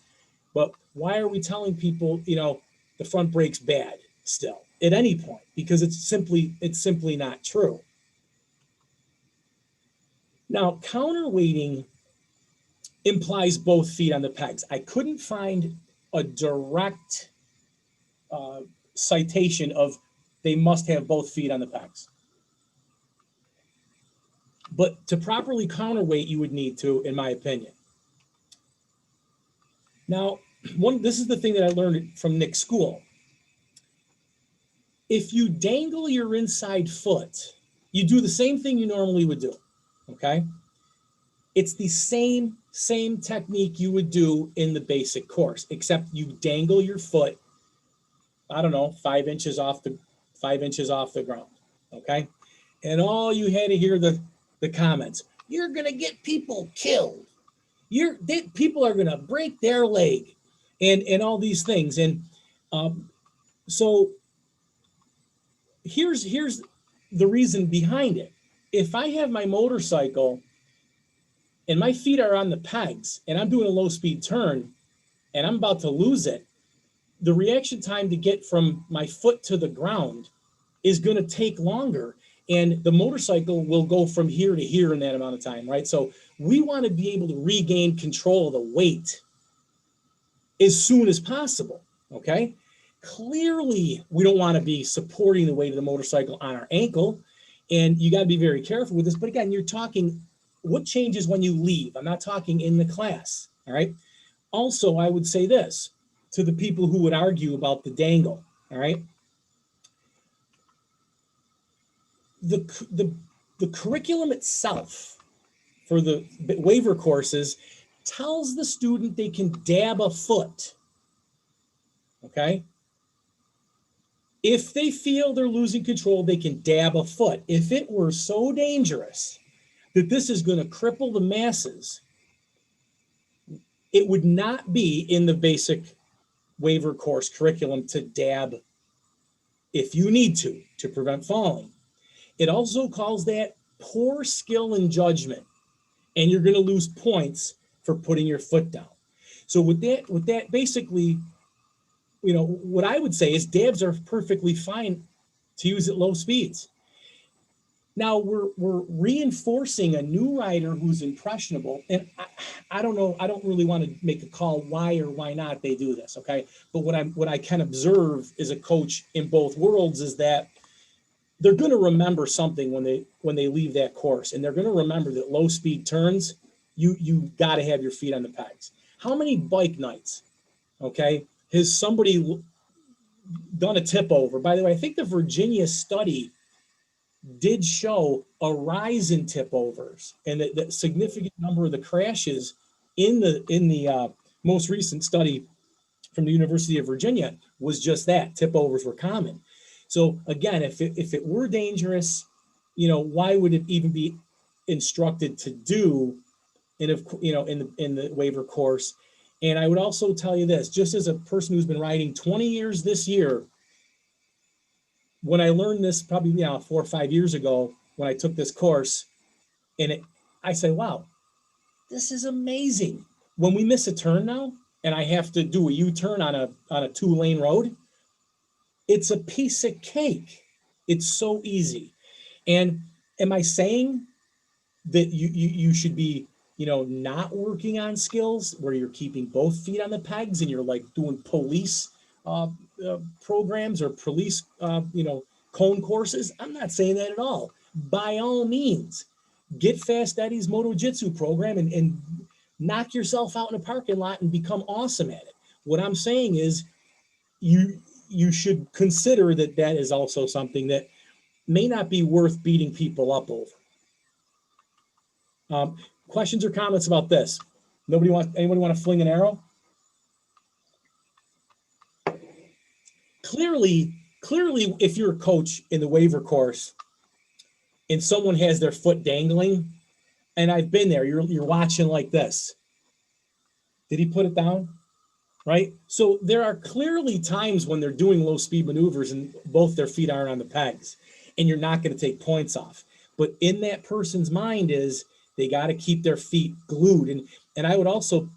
but why are we telling people, you know, the front brake's bad still at any point? Because it's simply not true. Now, counterweighting implies both feet on the pegs. I couldn't find a direct citation of they must have both feet on the pegs. But to properly counterweight, you would need to, in my opinion. Now, this is the thing that I learned from Nick's school. If you dangle your inside foot, you do the same thing you normally would do, okay? It's the same technique you would do in the basic course, except you dangle your foot, I don't know, 5 inches off the ground, okay? And all you had to hear the comments, you're gonna get people killed. People are gonna break their leg, and all these things. And so here's the reason behind it. If I have my motorcycle and my feet are on the pegs and I'm doing a low speed turn and I'm about to lose it, the reaction time to get from my foot to the ground is going to take longer. And the motorcycle will go from here to here in that amount of time, right? So we want to be able to regain control of the weight as soon as possible, okay? Clearly, we don't want to be supporting the weight of the motorcycle on our ankle, and you got to be very careful with this. But again, you're talking what changes when you leave. I'm not talking in the class, all right? Also, I would say this to the people who would argue about the dangle, all right? The curriculum itself for the waiver courses tells the student they can dab a foot, okay? If they feel they're losing control, they can dab a foot. If it were so dangerous that this is going to cripple the masses, it would not be in the basic waiver course curriculum to dab if you need to prevent falling. It also calls that poor skill and judgment, and you're going to lose points for putting your foot down. So with that, basically, you know, what I would say is dabs are perfectly fine to use at low speeds. Now we're reinforcing a new rider who's impressionable, and I don't know, I don't really want to make a call why or why not they do this, okay? But what I can observe as a coach in both worlds is that they're going to remember something when they leave that course, and they're going to remember that low speed turns, you got to have your feet on the pegs. How many bike nights, okay, has somebody done a tip over? By the way, I think the Virginia study did show a rise in tip overs, and that significant number of the crashes in the most recent study from the University of Virginia was just that tip overs were common. So again, if it were dangerous, you know, why would it even be instructed to do in the waiver course? And I would also tell you this, just as a person who's been riding 20 years this year, when I learned this probably 4 or 5 years ago when I took this course, and I say, wow, this is amazing. When we miss a turn now, and I have to do a U-turn on a 2-lane road, it's a piece of cake. It's so easy. And am I saying that you should be, not working on skills where you're keeping both feet on the pegs and you're like doing police programs or police, cone courses? I'm not saying that at all. By all means, get Fast Eddie's Moto Jitsu program and knock yourself out in a parking lot and become awesome at it. What I'm saying is you should consider that that is also something that may not be worth beating people up over. Questions or comments about this? Anybody want to fling an arrow? Clearly, if you're a coach in the waiver course and someone has their foot dangling, and I've been there, you're watching like this. Did he put it down? Right? So there are clearly times when they're doing low speed maneuvers and both their feet aren't on the pegs, and you're not going to take points off. But in that person's mind is they got to keep their feet glued. And I would also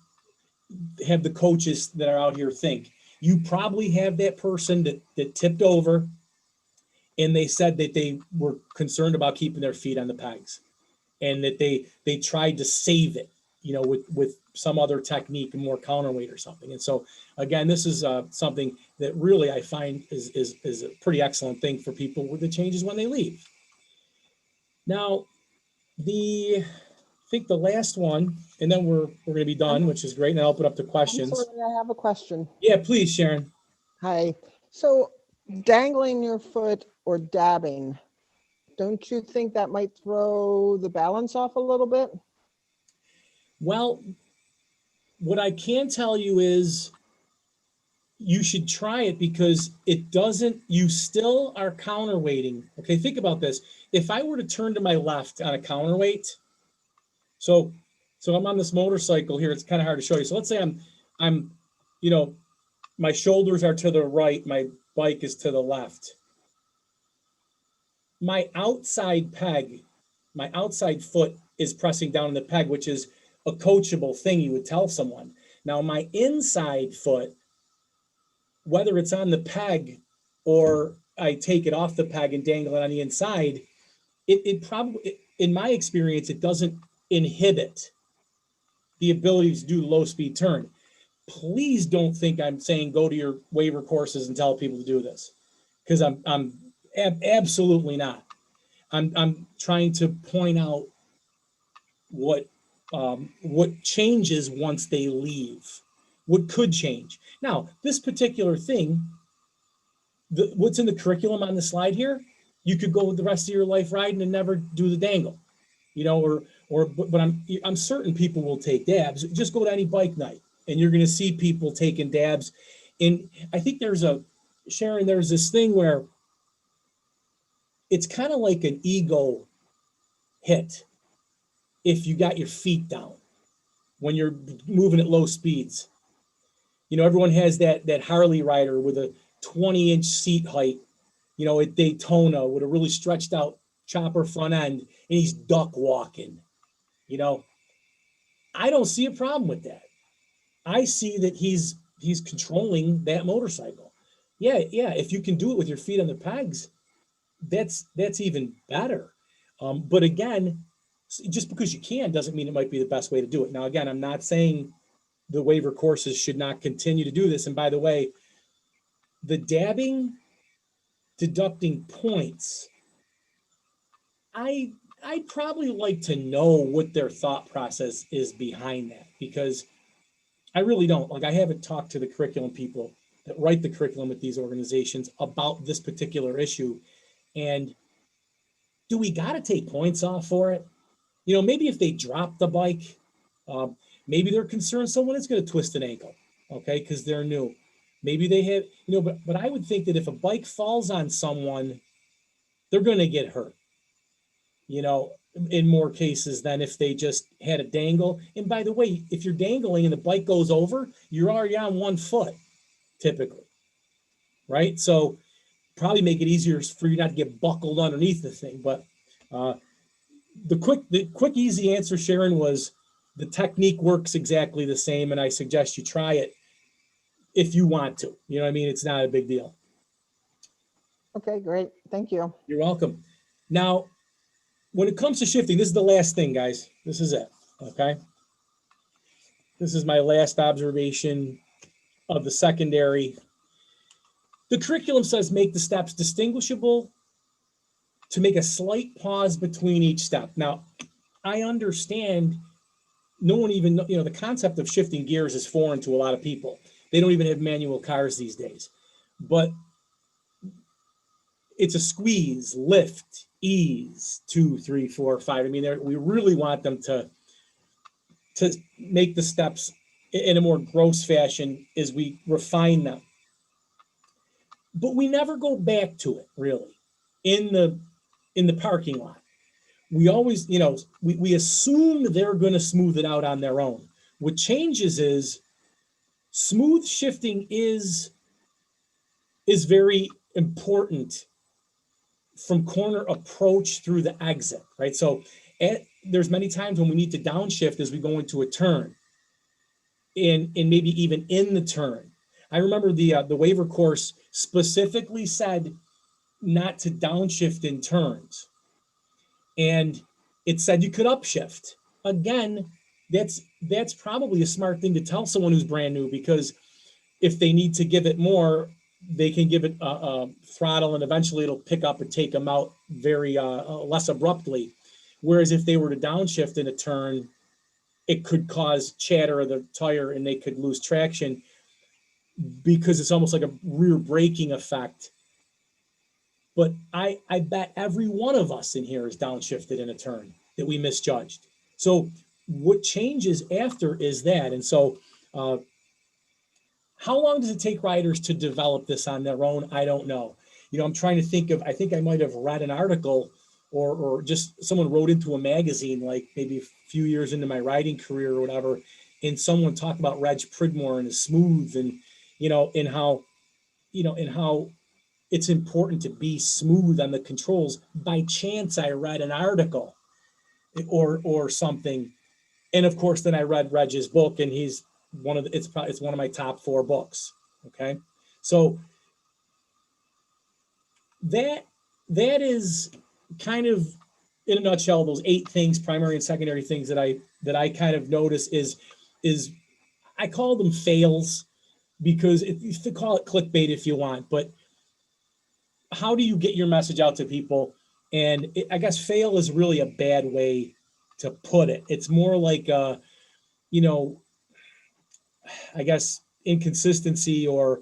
have the coaches that are out here think, you probably have that person that tipped over and they said that they were concerned about keeping their feet on the pegs and that they tried to save it, with some other technique and more counterweight or something. And so again, this is something that really I find is a pretty excellent thing for people with the changes when they leave. Now, I think the last one, and then we're going to be done, which is great. And I'll open up to questions. I'm sorry, I have a question. Yeah, please, Sharon. Hi. So dangling your foot or dabbing, don't you think that might throw the balance off a little bit? Well, what I can tell you is you should try it because you still are counterweighting. Okay, think about this. If I were to turn to my left on a counterweight, so I'm on this motorcycle here, it's kind of hard to show you. So let's say I'm my shoulders are to the right, my bike is to the left. My outside foot is pressing down on the peg, which is a coachable thing you would tell someone. Now, my inside foot, whether it's on the peg or I take it off the peg and dangle it on the inside, it probably, in my experience, it doesn't inhibit the ability to do low speed turn. Please don't think I'm saying go to your waiver courses and tell people to do this, because I'm absolutely not. I'm trying to point out what changes once they leave, what could change. Now, this particular thing, what's in the curriculum on the slide here, you could go the rest of your life riding and never do the dangle, but I'm certain people will take dabs. Just go to any bike night and you're going to see people taking dabs. And I think there's this thing where it's kind of like an ego hit if you got your feet down when you're moving at low speeds. Everyone has that Harley rider with a 20-inch seat height, at Daytona with a really stretched out chopper front end, and he's duck walking. I don't see a problem with that. I see that he's controlling that motorcycle. Yeah, if you can do it with your feet on the pegs, that's even better. But again, just because you can doesn't mean it might be the best way to do it. Now, again, I'm not saying the waiver courses should not continue to do this. And by the way, the dabbing, deducting points, I'd probably like to know what their thought process is behind that, because I really don't. Like, I haven't talked to the curriculum people that write the curriculum at these organizations about this particular issue. And do we got to take points off for it? Maybe if they drop the bike, maybe they're concerned someone is going to twist an ankle, okay, because they're new. Maybe they have, but I would think that if a bike falls on someone, they're going to get hurt, in more cases than if they just had a dangle. And by the way, if you're dangling and the bike goes over, you're already on one foot, typically, right? So probably make it easier for you not to get buckled underneath the thing. But the quick, easy answer, Sharon, was the technique works exactly the same, and I suggest you try it if you want to. It's not a big deal. Okay, great. Thank you. You're welcome. Now, when it comes to shifting, this is the last thing, guys. This is it, okay? This is my last observation of the secondary. The curriculum says make the steps distinguishable to make a slight pause between each step. Now, I understand no one even, the concept of shifting gears is foreign to a lot of people. They don't even have manual cars these days. But it's a squeeze, lift, ease, 2, 3, 4, 5. I mean, we really want them to make the steps in a more gross fashion as we refine them. But we never go back to it really in the parking lot. We always, we assume they're going to smooth it out on their own. What changes is smooth shifting is very important from corner approach through the exit, right? So there's many times when we need to downshift as we go into a turn and maybe even in the turn. I remember the waiver course specifically said not to downshift in turns. And it said you could upshift. Again, that's probably a smart thing to tell someone who's brand new, because if they need to give it more, they can give it a throttle and eventually it'll pick up and take them out very less abruptly. Whereas if they were to downshift in a turn, it could cause chatter of the tire and they could lose traction, because it's almost like a rear braking effect. But I bet every one of us in here is downshifted in a turn that we misjudged. So what changes after is that. And so how long does it take riders to develop this on their own? I don't know. I'm trying to think of, I think I might have read an article or just someone wrote into a magazine, like maybe a few years into my riding career or whatever. And someone talked about Reg Pridmore and his smooth and, and how it's important to be smooth on the controls. By chance, I read an article or something. And of course, then I read Reg's book, and he's it's one of my top 4 books. Okay. So that is kind of in a nutshell, those 8 things, primary and secondary things that I kind of notice is I call them fails, because you can call it clickbait if you want, but how do you get your message out to people? And I guess fail is really a bad way to put it. It's more like I guess inconsistency or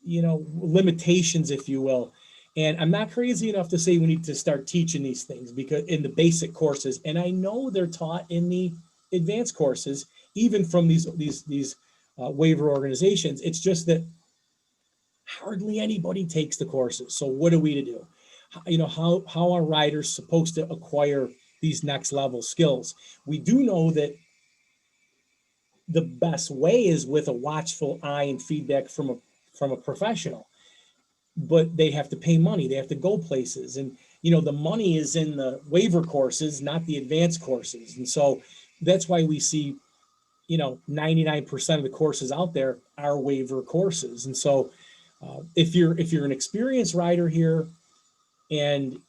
limitations, if you will. And I'm not crazy enough to say we need to start teaching these things, because in the basic courses, and I know they're taught in the advanced courses, even from these waiver organizations. It's just that hardly anybody takes the courses. So what are we to do? How are riders supposed to acquire these next level skills? We do know that the best way is with a watchful eye and feedback from a professional, but they have to pay money. They have to go places, and the money is in the waiver courses, not the advanced courses. And so that's why we see 99% of the courses out there are waiver courses. And so if you're an experienced rider here and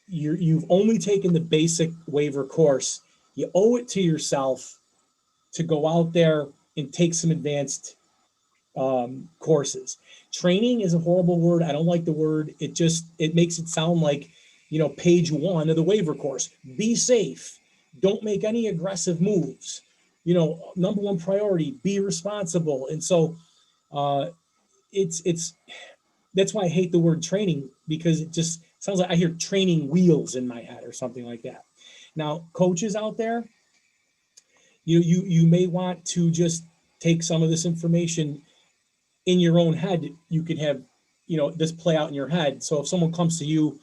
you've only taken the basic waiver course, you owe it to yourself to go out there and take some advanced courses. Training is a horrible word. I don't like the word. It makes it sound like, page 1 of the waiver course. Be safe. Don't make any aggressive moves. Number 1 priority, be responsible. And so it's that's why I hate the word training, because it just sounds like I hear training wheels in my head or something like that. Now, coaches out there, you may want to just take some of this information in your own head. You can have, this play out in your head. So if someone comes to you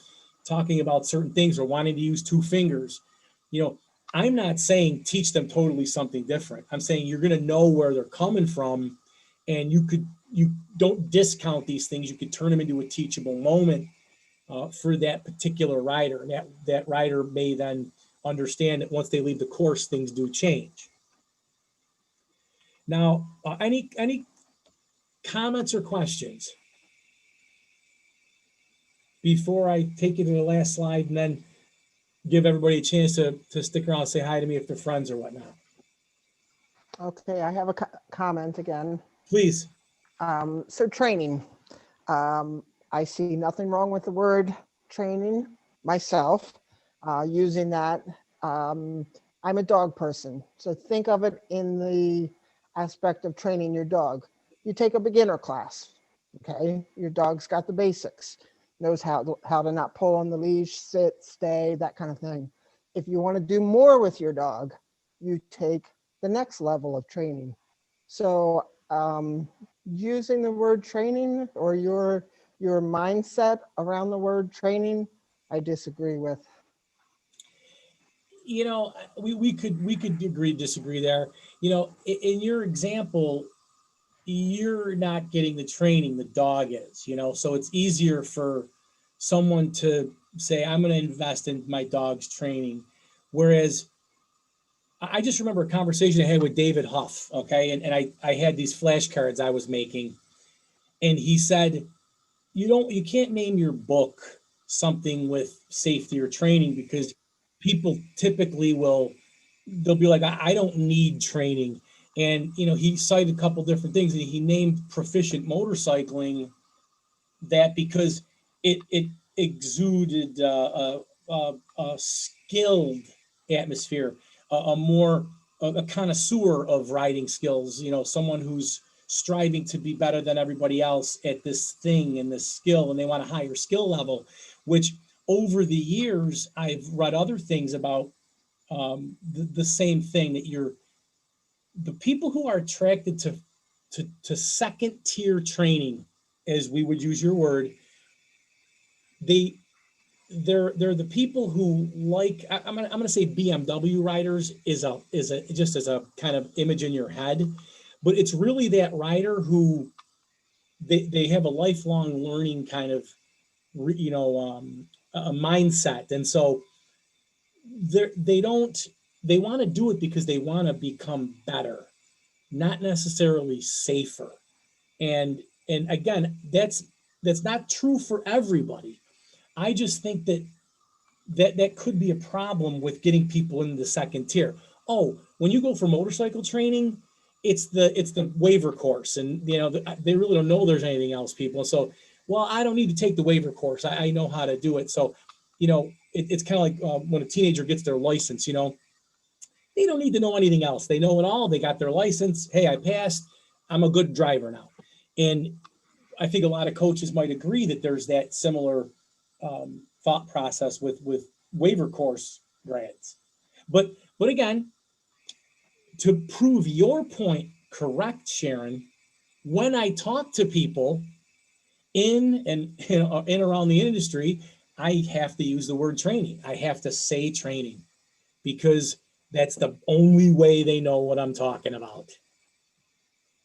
talking about certain things or wanting to use 2 fingers, I'm not saying teach them totally something different. I'm saying you're going to know where they're coming from, and you don't discount these things. You could turn them into a teachable moment for that particular rider. And that rider may then understand that once they leave the course, things do change. Now, any comments or questions before I take you to the last slide and then give everybody a chance to stick around and say hi to me if they're friends or whatnot? Okay, I have a comment again. Please. So training. I see nothing wrong with the word training myself, using that I'm a dog person, so think of it in the aspect of training your dog. You take a beginner class, okay? Your dog's got the basics, knows how to not pull on the leash, sit, stay, that kind of thing. If you want to do more with your dog, you take the next level of training. So using the word training or your mindset around the word training, I disagree with. You know, we could agree, disagree there. You know, in your example, you're not getting the training, the dog is, you know, so it's easier for someone to say, I'm going to invest in my dog's training. Whereas I just remember a conversation I had with David Huff, okay, and I had these flashcards I was making, and he said, you can't name your book something with safety or training because people typically they'll be like, I don't need training. And you know, he cited a couple different things, and he named proficient motorcycling that because it exuded a skilled atmosphere, a more a connoisseur of riding skills. You know, someone who's striving to be better than everybody else at this thing and this skill, and they want a higher skill level. Which over the years, I've read other things about the same thing, that the people who are attracted to second tier training, as we would use your word, they they're the people who like, I'm gonna say BMW riders is a just as a kind of image in your head, but it's really that rider who they have a lifelong learning kind of a mindset, and so they don't they want to do it because they want to become better, not necessarily safer. And again, that's not true for everybody. I just think that could be a problem with getting people in the second tier. Oh, when you go for motorcycle training, it's the waiver course, and you know they really don't know there's anything else, people. So, well, I don't need to take the waiver course. I know how to do it. So, you know, it's kind of like when a teenager gets their license. You know, they don't need to know anything else. They know it all. They got their license. Hey, I passed. I'm a good driver now. And I think a lot of coaches might agree that there's that similar thought process with waiver course grads. But again, to prove your point correct, Sharon, when I talk to people in around the industry, I have to use the word training. I have to say training because that's the only way they know what I'm talking about.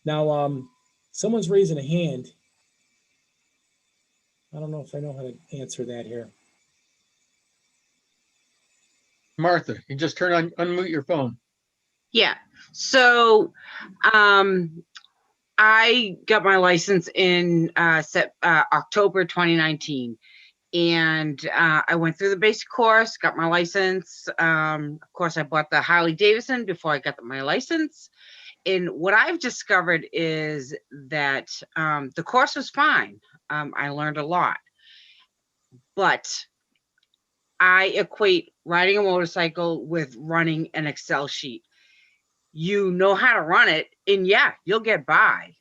Now, someone's raising a hand. I don't know if I know how to answer that here. Martha, you just unmute your phone. Yeah. So I got my license in October 2019. And I went through the basic course, got my license. Of course, I bought the Harley Davidson before I got my license. And what I've discovered is that the course was fine. I learned a lot. But I equate riding a motorcycle with running an Excel sheet. You know how to run it, and yeah, you'll get by.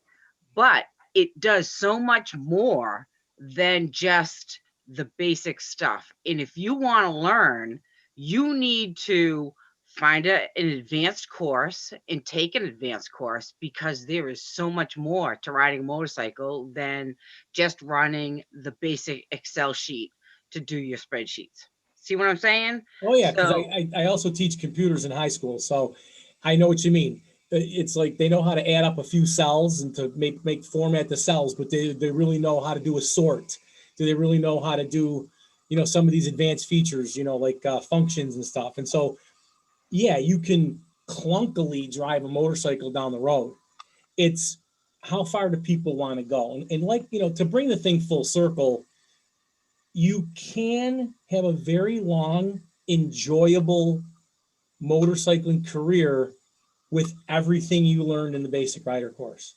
But it does so much more than just the basic stuff. And if you want to learn, you need to find an advanced course and take an advanced course, because there is so much more to riding a motorcycle than just running the basic Excel sheet to do your spreadsheets. See what I'm saying? Oh yeah, because So, I also teach computers in high school, so I know what you mean. It's like they know how to add up a few cells and to make format the cells, but they really know how to do a sort. Do they really know how to do, you know, some of these advanced features, you know, like functions and stuff. And so, yeah, you can clunkily drive a motorcycle down the road. It's how far do people want to go? And like, you know, to bring the thing full circle, you can have a very long, enjoyable motorcycling career with everything you learned in the basic rider course.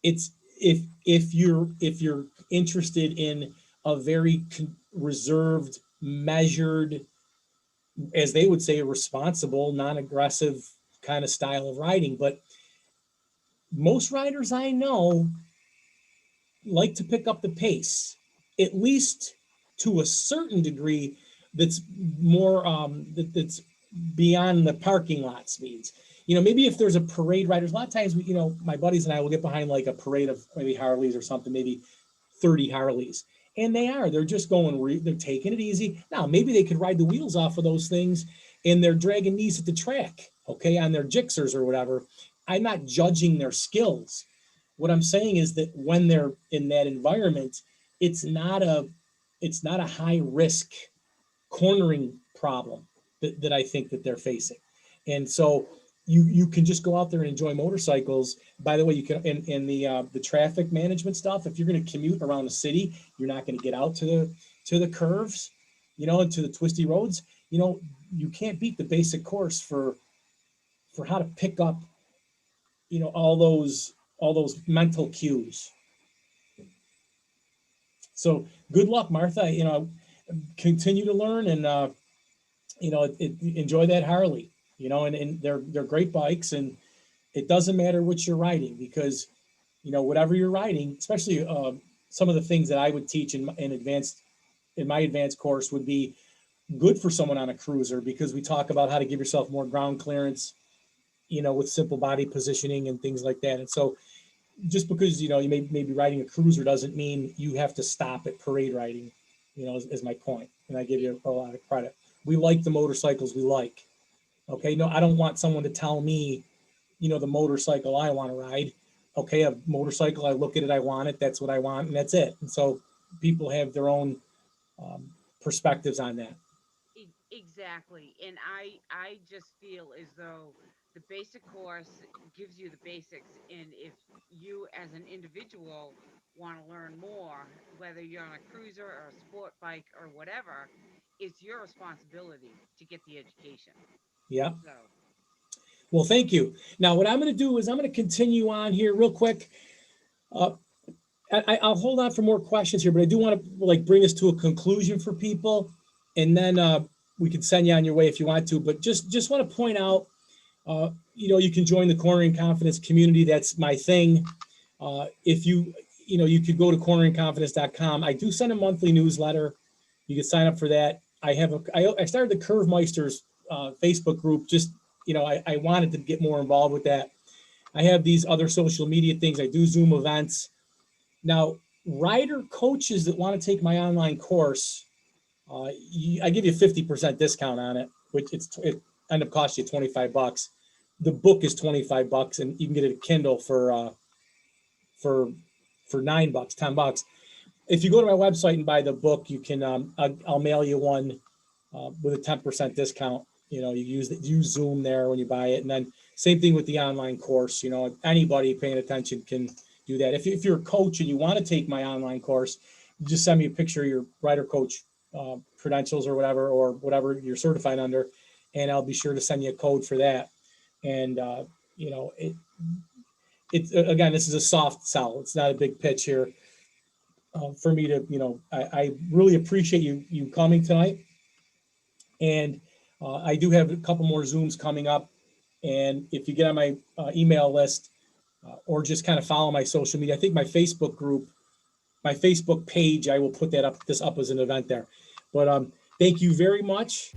It's if you're interested in a very reserved, measured, as they would say, responsible, non-aggressive kind of style of riding. But most riders I know like to pick up the pace, at least to a certain degree. That's more that's beyond the parking lot speeds. Maybe if there's a parade riders, a lot of times my buddies and I will get behind like a parade of maybe Harleys or something, maybe 30 Harleys, and they're just going, they're taking it easy. Now maybe they could ride the wheels off of those things, and they're dragging knees at the track, okay, on their Gixxers or whatever. I'm not judging their skills. What I'm saying is that when they're in that environment, it's not a high risk cornering problem that I think that they're facing. And so you can just go out there and enjoy motorcycles. By the way, you can in the traffic management stuff. If you're going to commute around the city, you're not going to get out to the curves, and to the twisty roads. You can't beat the basic course for how to pick up, all those mental cues. So good luck, Martha. Continue to learn and enjoy that Harley. And they're great bikes, and it doesn't matter what you're riding, because whatever you're riding, especially some of the things that I would teach in my advanced course would be good for someone on a cruiser, because we talk about how to give yourself more ground clearance, with simple body positioning and things like that. And so just because, you may be riding a cruiser doesn't mean you have to stop at parade riding, is my point. And I give you a lot of credit. We like the motorcycles we like. Okay. No, I don't want someone to tell me, the motorcycle I want to ride. Okay. A motorcycle, I look at it, I want it. That's what I want. And that's it. And so people have their own perspectives on that. Exactly. And I just feel as though the basic course gives you the basics. And if you as an individual want to learn more, whether you're on a cruiser or a sport bike or whatever, it's your responsibility to get the education. Yeah. So Well, thank you. Now, what I'm going to do is I'm going to continue on here real quick. I'll hold on for more questions here, but I do want to bring this to a conclusion for people, and then we can send you on your way if you want to. But just want to point out, you can join the Cornering Confidence community. That's my thing. If you could go to corneringconfidence.com. I do send a monthly newsletter. You can sign up for that. I started the Curve Meisters Facebook group. Just I wanted to get more involved with that. I have these other social media things. I do Zoom events. Now, rider coaches that want to take my online course, I give you 50% discount on it, which it end up costing you $25. The book is $25, and you can get it a Kindle for $9, $10. If you go to my website and buy the book, you can I'll mail you one with a 10% discount. You use Zoom there when you buy it, and then same thing with the online course. Anybody paying attention can do that. If you're a coach and you want to take my online course, just send me a picture of your rider coach credentials or whatever you're certified under, and I'll be sure to send you a code for that. And it's again, this is a soft sell. It's not a big pitch here for me to, I really appreciate you coming tonight. And I do have a couple more Zooms coming up. And if you get on my email list or just kind of follow my social media, I think my Facebook group, my Facebook page, I will put this up as an event there. But thank you very much.